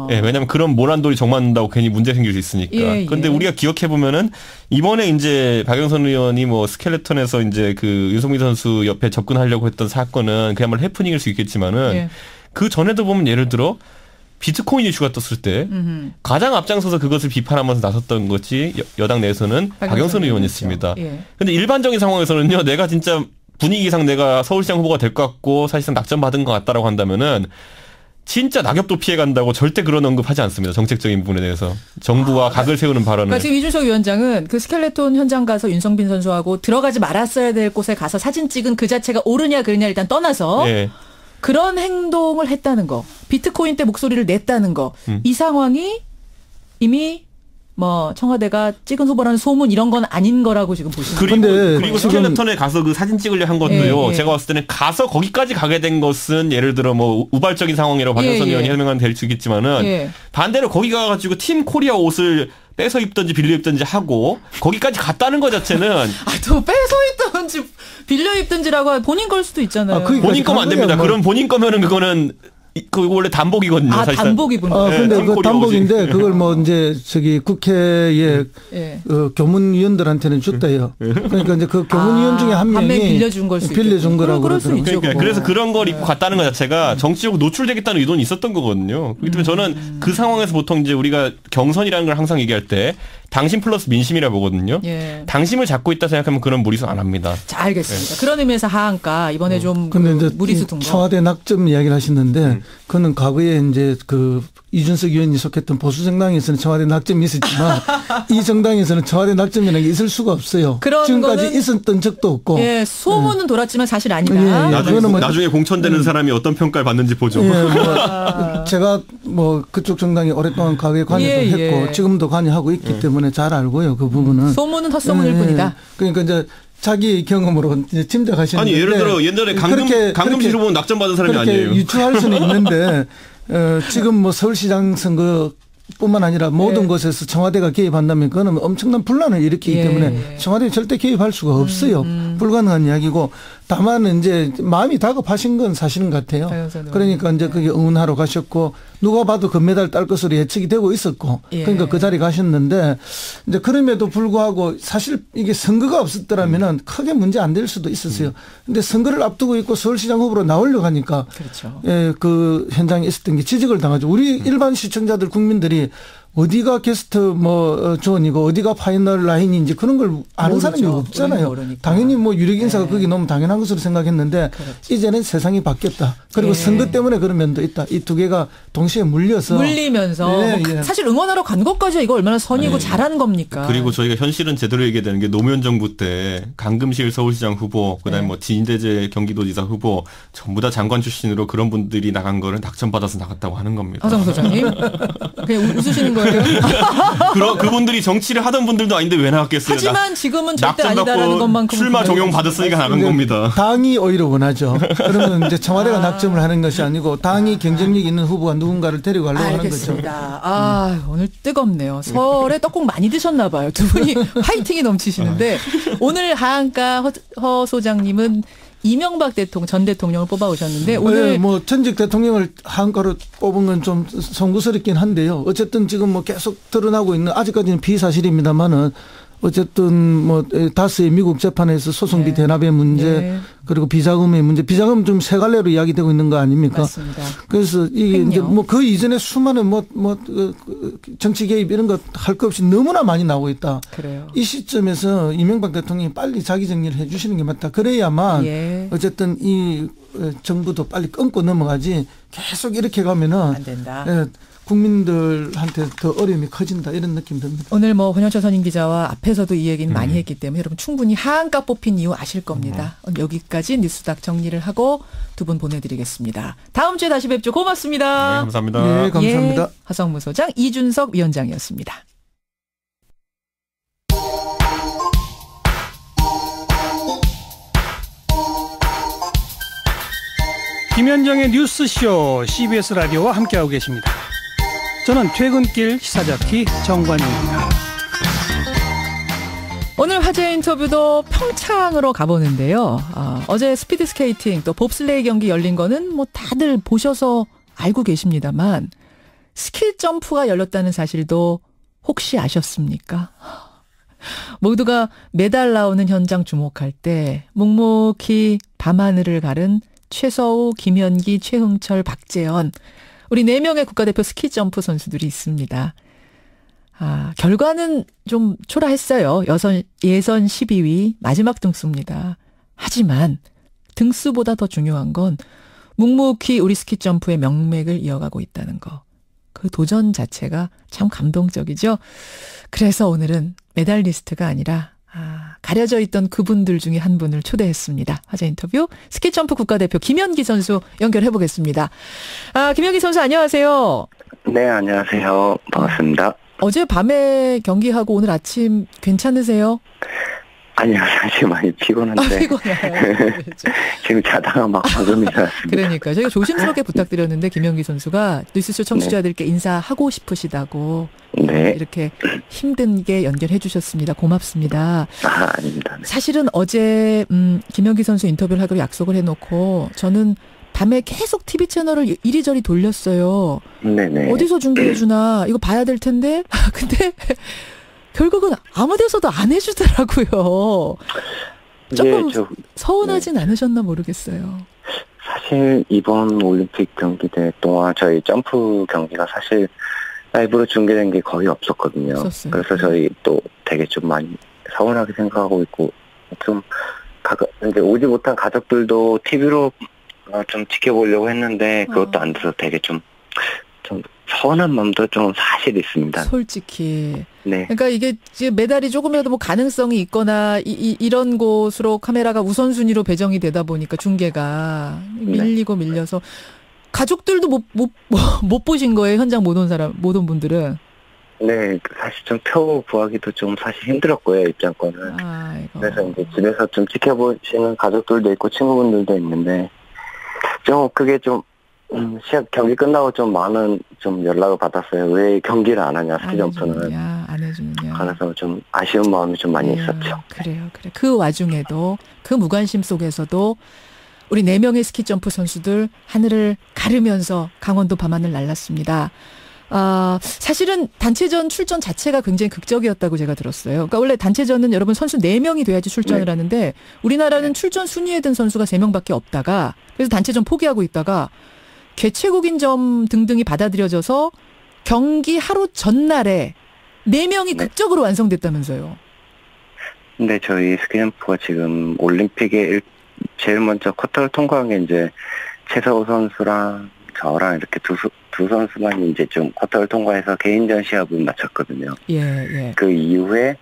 왜냐하면 그런 모난돌이 정맞는다고 괜히 문제 생길 수 있으니까. 그런데 우리가 기억해 보면은 이번에 이제 박영선 의원이 뭐 스켈레톤에서 이제 그 윤석민 선수 옆에 접근하려고 했던 사건은 그야말로 해프닝일 수 있겠지만은 그 전에도 보면 예를 들어 비트코인 이슈가 떴을 때 가장 앞장서서 그것을 비판하면서 나섰던 것이 여당 내에서는 박영선 의원이었습니다. 그런데 일반적인 상황에서는요, 내가 진짜 분위기상 내가 서울시장 후보가 될 것 같고 사실상 낙점받은 것 같다라고 한다면은. 진짜 낙엽도 피해간다고 절대 그런 언급하지 않습니다. 정책적인 부분에 대해서. 정부와 각을 세우는 발언을. 그러니까 지금 이준석 위원장은 그 스켈레톤 현장 가서 윤성빈 선수하고 들어가지 말았어야 될 곳에 가서 사진 찍은 그 자체가 옳으냐 그르냐 일단 떠나서 그런 행동을 했다는 거. 비트코인 때 목소리를 냈다는 거. 이 상황이 이미 뭐 청와대가 찍은 후보라는 소문 이런 건 아닌 거라고 지금 보시는 거예요. 그리고 스켈레톤에 가서 그 사진 찍으려 한 것도요. 제가 봤을 때는 가서 거기까지 가게 된 것은 예를 들어 뭐 우발적인 상황이라고 박영선 의원이 해명은 될 수 있겠지만은 반대로 거기 가가지고 팀 코리아 옷을 빼서 입든지 빌려 입든지 하고 거기까지 갔다는 것 자체는 또 빼서 입든지 빌려 입든지라고 본인 걸 수도 있잖아요. 본인 거면 안 됩니다. 그럼 본인 거면은 그거는 그 원래 단복이거든요. 사실상. 단복이군요. 근데 그 단복인데 그걸 뭐 이제 저기 국회에 교문위원들한테는 줬다요. 그러니까 이제 그 교문위원 중에 한 명이 빌려준 걸 수 빌려준 거라고 그러더라고요. 그러니까 그래서 그런 걸 입고 갔다는 것 자체가 정치적으로 노출되겠다는 의도는 있었던 거거든요. 그렇기 때문에 저는 그 상황에서 보통 이제 우리가 경선이라는 걸 항상 얘기할 때 당심 플러스 민심이라 보거든요. 당심을 잡고 있다 생각하면 그런 무리수 안 합니다. 자, 알겠습니다. 그런 의미에서 하한가 이번에 좀 근데 이제 무리수 둔 거. 청와대 낙점 이야기를 하시는데 그는 과거에 이제 이준석 의원이 속했던 보수정당에서는 청와대 낙점이 있었지만 이 정당에서는 청와대 낙점이라는 게 있을 수가 없어요. 지금까지 있었던 적도 없고. 예, 소문은 돌았지만 사실 아니다. 예, 나중에 공천되는 사람이 어떤 평가를 받는지 보죠. 예, 제가 그쪽 정당에 오랫동안 과거에 관여도 했고 지금도 관여하고 있기 때문에 잘 알고요. 그 부분은. 소문은 헛소문일 뿐이다. 그러니까 이제 자기 경험으로 이제 짐작하시는데. 아니 예를 들어 옛날에 강금실 후보는 낙점받은 사람이 아니에요. 유추할 수는 있는데 지금 서울시장 선거뿐만 아니라 모든 곳에서 청와대가 개입한다면 그거는 엄청난 분란을 일으키기 때문에 청와대에 절대 개입할 수가 없어요. 불가능한 이야기고 다만 이제 마음이 다급하신 건 사실인 것 같아요. 그러니까 이제 그게 응원하러 가셨고 누가 봐도 금메달 딸 것으로 예측이 되고 있었고 그러니까 그 자리 가셨는데 이제 그럼에도 불구하고 사실 이게 선거가 없었더라면은 크게 문제 안 될 수도 있었어요. 근데 선거를 앞두고 있고 서울시장 후보로 나오려고 하니까 그렇죠. 그 현장에 있었던 게 지적을 당하죠. 우리 일반 시청자들 국민들이 어디가 게스트 존이고 어디가 파이널 라인인지 그런 걸 아는 사람이 없잖아요. 당연히 유력 인사가 거기 너무 당연한 것으로 생각했는데 이제는 세상이 바뀌었다. 그리고 선거 때문에 그런 면도 있다. 이 두 개가 동시에 물리면서 사실 응원하러 간 것까지 이거 얼마나 선이고 잘하는 겁니까? 그리고 저희가 현실은 제대로 얘기되는 게 노무현 정부 때 강금실 서울시장 후보 그다음에 진대재 경기도지사 후보 전부 다 장관 출신으로 그런 분들이 나간 거를 낙점받아서 나갔다고 하는 겁니다. 하성 소장님 그냥 웃으시는 거예요. 그분들이 정치를 하던 분들도 아닌데 왜 나갔겠어요? 하지만 지금은 절대 아니다라는 것만큼 출마 종용 받았으니까 나간 겁니다. 당이 오히려 원하죠. 그러면 이제 청와대가 낙점을 하는 것이 아니고 당이 경쟁력 있는 후보가 누군가를 데려가려고 하는 거죠. 알겠습니다. 오늘 뜨겁네요. 설에 떡국 많이 드셨나 봐요. 두 분이 화이팅이 넘치시는데 오늘 하한가 허 소장님은 이명박 전 대통령을 뽑아오셨는데 오늘 전직 대통령을 한가로 뽑은 건 좀 송구스럽긴 한데요. 어쨌든 지금 계속 드러나고 있는 아직까지는 비사실입니다만은 어쨌든 다스의 미국 재판에서 소송비 대납의 문제 그리고 비자금의 문제, 비자금 좀 세 갈래로 이야기되고 있는 거 아닙니까? 맞습니다. 그래서 이게 이제 그 이전에 수많은 정치 개입 이런 거 할 것 없이 너무나 많이 나오고 있다. 그래요. 이 시점에서 이명박 대통령이 빨리 자기 정리를 해 주시는 게 맞다. 그래야만 어쨌든 이 정부도 빨리 끊고 넘어가지 계속 이렇게 가면은 안 된다. 국민들한테 더 어려움이 커진다 이런 느낌 듭니다. 오늘 권현철 선임 기자와 앞에서도 이 얘기는 많이 했기 때문에 여러분 충분히 하한가 뽑힌 이유 아실 겁니다. 여기까지 뉴스닥 정리를 하고 두 분 보내드리겠습니다. 다음 주에 다시 뵙죠. 고맙습니다. 네, 감사합니다. 네, 감사합니다. 하성무 소장, 이준석 위원장이었습니다. 김현정의 뉴스쇼 CBS 라디오와 함께하고 계십니다. 저는 퇴근길 시사자키 정관용입니다. 오늘 화제 인터뷰도 평창으로 가보는데요. 어제 스피드스케이팅 또 봅슬레이 경기 열린 거는 다들 보셔서 알고 계십니다만 스킬점프가 열렸다는 사실도 혹시 아셨습니까? 모두가 메달 나오는 현장 주목할 때 묵묵히 밤하늘을 가른 최서우, 김현기, 최흥철, 박재현 우리 4명의 국가대표 스키점프 선수들이 있습니다. 결과는 좀 초라했어요. 예선 12위 마지막 등수입니다. 하지만 등수보다 더 중요한 건 묵묵히 우리 스키점프의 명맥을 이어가고 있다는 거. 그 도전 자체가 참 감동적이죠. 그래서 오늘은 메달리스트가 아니라 가려져 있던 그분들 중에 한 분을 초대했습니다. 화제 인터뷰 스키점프 국가대표 김현기 선수 연결해 보겠습니다. 김현기 선수 안녕하세요. 네, 안녕하세요. 반갑습니다. 어제 밤에 경기하고 오늘 아침 괜찮으세요? 아니요, 사실 많이 피곤한데. 피곤해요. 지금 자다가 막 방금 일어났습니다. 그러니까 저희가 조심스럽게 부탁드렸는데 김현기 선수가 뉴스쇼 청취자들께 인사하고 싶으시다고 이렇게 힘든게 연결해 주셨습니다. 고맙습니다. 아닙니다. 네. 사실은 어제 김현기 선수 인터뷰를 하기로 약속을 해놓고 저는 밤에 계속 TV 채널을 이리저리 돌렸어요. 네네. 어디서 중계해 주나 이거 봐야 될 텐데 근데 결국은 아무 데서도 안 해주더라고요. 조금 서운하진 않으셨나 모르겠어요. 사실 이번 올림픽 경기 대 또한 저희 점프 경기가 사실 라이브로 중계된 게 거의 없었거든요. 그래서 저희 또 되게 좀 많이 서운하게 생각하고 있고 좀 이제 오지 못한 가족들도 TV로 좀 지켜보려고 했는데 그것도 안 돼서 되게 좀 서운한 마음도 좀 사실 있습니다. 솔직히. 네. 그러니까 이게 이제 메달이 조금이라도 뭐 가능성이 있거나 이런 곳으로 카메라가 우선순위로 배정이 되다 보니까 중계가 밀리고 밀려서 가족들도 못 보신 거예요? 현장 못 온 분들은? 네, 사실 좀 표 구하기도 좀 사실 힘들었고요, 입장권은. 그래서 이제 집에서 좀 지켜보시는 가족들도 있고 친구분들도 있는데, 좀 그게 좀, 경기 끝나고 좀 많은 좀 연락을 받았어요. 왜 경기를 안 하냐, 스키점프는. 안 해주느냐. 그래서 좀 아쉬운 마음이 좀 많이 있었죠. 그래요. 그 와중에도, 그 무관심 속에서도 우리 4명의 스키점프 선수들 하늘을 가르면서 강원도 밤하늘 날랐습니다. 사실은 단체전 출전 자체가 굉장히 극적이었다고 제가 들었어요. 그러니까 원래 단체전은 여러분 선수 4명이 돼야지 출전을 하는데 우리나라는 출전 순위에 든 선수가 3명밖에 없다가 그래서 단체전 포기하고 있다가 개최국인 점 등등이 받아들여져서 경기 하루 전날에 4명이 극적으로 완성됐다면서요. 근데 저희 스키점프가 지금 올림픽에 제일 먼저 쿼터를 통과한 게 이제 최서우 선수랑 저랑 이렇게 두 선수만 이제 좀 쿼터를 통과해서 개인전 시합을 마쳤거든요. 예. 그 이후에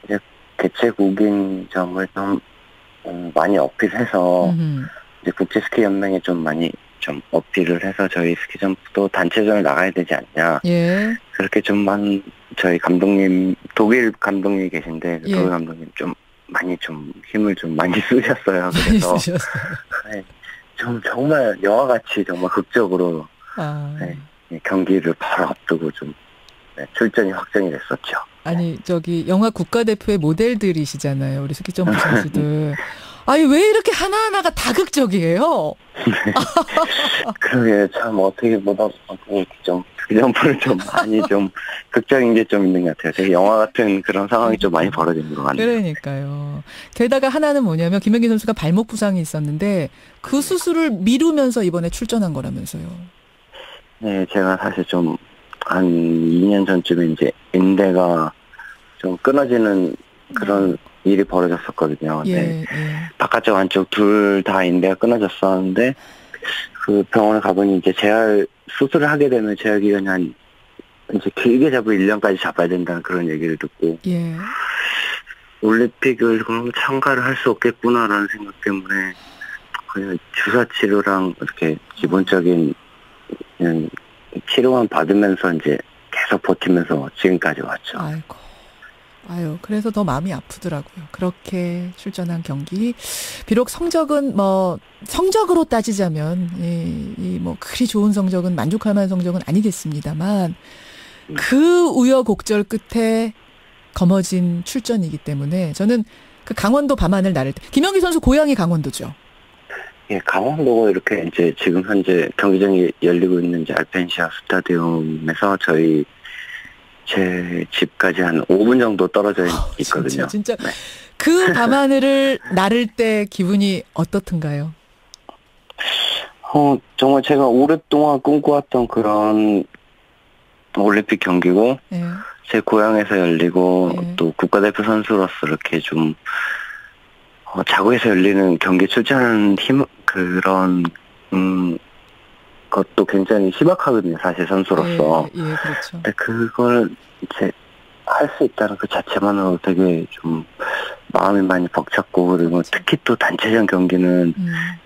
이제 개최국인 점을 좀 많이 어필해서 이제 국제 스키 연맹에 좀 많이 좀 어필을 해서 저희 스키점프도 단체전을 나가야 되지 않냐. 예. 그렇게 좀 저희 감독님 독일 감독님이 계신데 독일 감독님 좀 많이 좀 힘을 좀 많이 쓰셨어요. 그래서 네, 좀 정말 영화같이 정말 극적으로 경기를 바로 앞두고 좀 출전이 확정이 됐었죠. 아니 저기 영화 국가대표의 모델들이시잖아요. 우리 스키점프 선수들. 아니 왜 이렇게 하나하나가 다 극적이에요? 네. 그러게 참 어떻게 보다 좀 스키점프를 좀 많이 좀 극적인 게 좀 있는 것 같아요. 되게 영화 같은 그런 상황이 좀 많이 벌어지는 것 같네요. 그러니까요. 게다가 하나는 뭐냐면 김연기 선수가 발목 부상이 있었는데 그 수술을 미루면서 이번에 출전한 거라면서요. 네, 제가 사실 좀 한 2년 전쯤에 이제 인대가 좀 끊어지는 그런 일이 벌어졌었거든요. 네. 바깥쪽 안쪽 둘 다 인대가 끊어졌었는데 그 병원에 가보니 이제 수술을 하게 되면 재활 기간이 한 이제 길게 잡으면 1년까지 잡아야 된다는 그런 얘기를 듣고 올림픽을 그럼 참가를 할 수 없겠구나라는 생각 때문에 그냥 주사 치료랑 이렇게 기본적인 치료만 받으면서 이제 계속 버티면서 지금까지 왔죠. 아유, 그래서 더 마음이 아프더라고요. 그렇게 출전한 경기. 비록 성적은 성적으로 따지자면, 그리 좋은 성적은 만족할 만한 성적은 아니겠습니다만, 그 우여곡절 끝에 거머쥔 출전이기 때문에 저는 그 강원도 밤하늘 나를 때, 김연기 선수 고향이 강원도죠? 예, 강원도가 이렇게 이제 지금 현재 경기장이 열리고 있는 이제 알펜시아 스타디움에서 제 집까지 한 5분 정도 떨어져 있거든요. 진짜. 그 밤하늘을 나를 때 기분이 어떻던가요? 정말 제가 오랫동안 꿈꿔왔던 그런 올림픽 경기고, 제 고향에서 열리고, 또 국가대표 선수로서 이렇게 좀, 자국에서 열리는 경기 출전하는 그런, 것도 굉장히 희박하거든요, 사실 선수로서. 그렇죠. 근데 그걸 이제 할 수 있다는 그 자체만으로 되게 좀 마음이 많이 벅찼고, 그리고 특히 또 단체전 경기는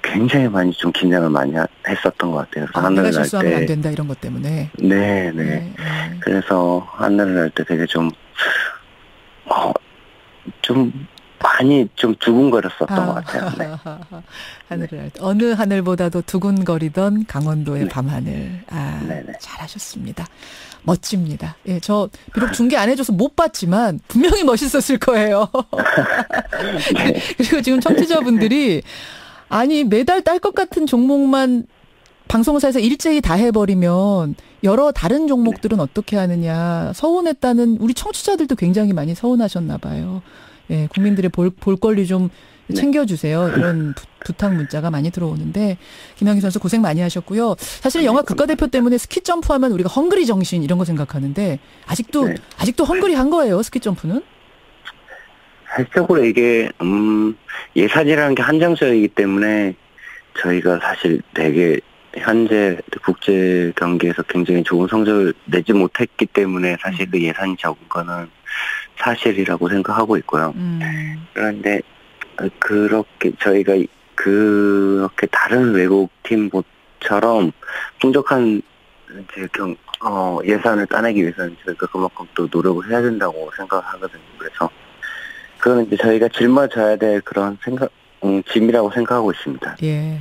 굉장히 많이 좀 긴장을 많이 했었던 것 같아요. 그래서 내가 실수하면 안 된다 이런 것 때문에. 네. 그래서 하늘을 날 때 되게 좀 많이 좀 두근거렸었던 것 같아요. 네. 하늘을 날 때. 어느 하늘보다도 두근거리던 강원도의 밤하늘. 잘하셨습니다. 멋집니다. 예, 저 비록 중계 안 해줘서 못 봤지만 분명히 멋있었을 거예요. 그리고 지금 청취자분들이 아니 메달 딸 것 같은 종목만 방송사에서 일제히 다 해버리면 여러 다른 종목들은 어떻게 하느냐 서운했다는 우리 청취자들도 굉장히 많이 서운하셨나 봐요. 예, 국민들의 볼 권리 좀 챙겨주세요. 이런 부탁 문자가 많이 들어오는데 김연기 선수 고생 많이 하셨고요. 사실 영화 국가대표 때문에 스키점프하면 우리가 헝그리 정신 이런 거 생각하는데 아직도 헝그리한 거예요. 스키점프는? 사실적으로 이게 예산이라는 게 한정적이기 때문에 저희가 사실 되게 현재 국제 경기에서 굉장히 좋은 성적을 내지 못했기 때문에 사실 그 예산이 적은 거는 사실이라고 생각하고 있고요. 그런데 그렇게 저희가 그렇게 다른 외국 팀처럼 풍족한 이제 예산을 따내기 위해서는 저희가 그만큼 또 노력을 해야 된다고 생각하거든요. 그래서 그건 이제 저희가 짊어져야 될 그런 짐이라고 생각하고 있습니다. 예.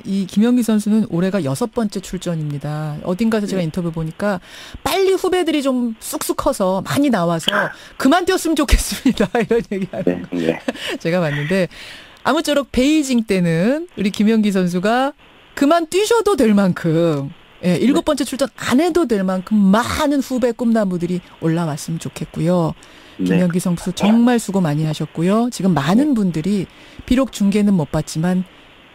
이 김연기 선수는 올해가 6번째 출전입니다. 어딘가에서 제가 인터뷰 보니까 빨리 후배들이 좀 쑥쑥 커서 많이 나와서 그만 뛰었으면 좋겠습니다. 이런 얘기하는 네. 제가 봤는데 아무쪼록 베이징 때는 우리 김연기 선수가 그만 뛰셔도 될 만큼 7번째 출전 안 해도 될 만큼 많은 후배 꿈나무들이 올라왔으면 좋겠고요. 김연기 선수 정말 수고 많이 하셨고요. 지금 많은 분들이 비록 중계는 못 봤지만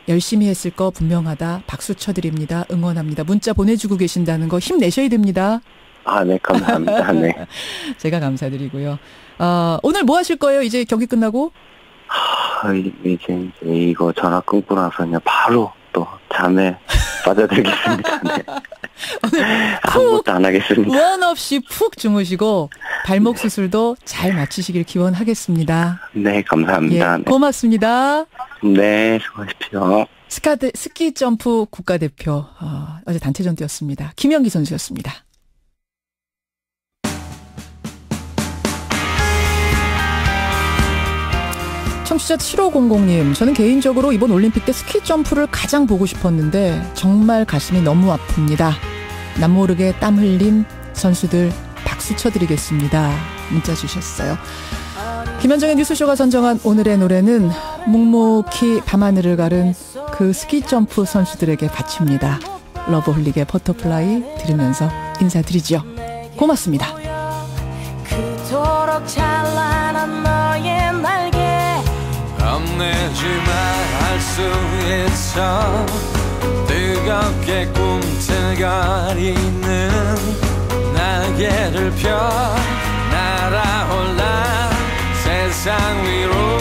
열심히 했을 거 분명하다. 박수 쳐드립니다. 응원합니다. 문자 보내주고 계신다는 거 힘내셔야 됩니다. 네, 감사합니다. 네. 제가 감사드리고요. 오늘 뭐 하실 거예요? 이제 경기 끝나고? 이제 이거 전화 끊고 나서 그냥 바로 또 잠에 빠져들겠습니다. 네. 아무것도 안 하겠습니다. 원 없이 푹 주무시고 발목 수술도 잘 마치시길 기원하겠습니다. 네, 감사합니다. 네. 고맙습니다. 네, 수고하십시오. 스키 점프 국가대표 어제 단체전 뛰었습니다. 김연기 선수였습니다. 청취자 7500님, 저는 개인적으로 이번 올림픽 때 스키 점프를 가장 보고 싶었는데 정말 가슴이 너무 아픕니다. 남모르게 땀 흘린 선수들 박수 쳐드리겠습니다. 문자 주셨어요. 김현정의 뉴스쇼가 선정한 오늘의 노래는 묵묵히 밤하늘을 가른 그 스키 점프 선수들에게 바칩니다. 러브홀릭의 버터플라이 들으면서 인사드리죠. 고맙습니다. 그토록 찬란한 너의 날개 겁내지만 할 수 있어 뜨겁게 꿈틀거리는 날개를 펴 날아올라 세상 위로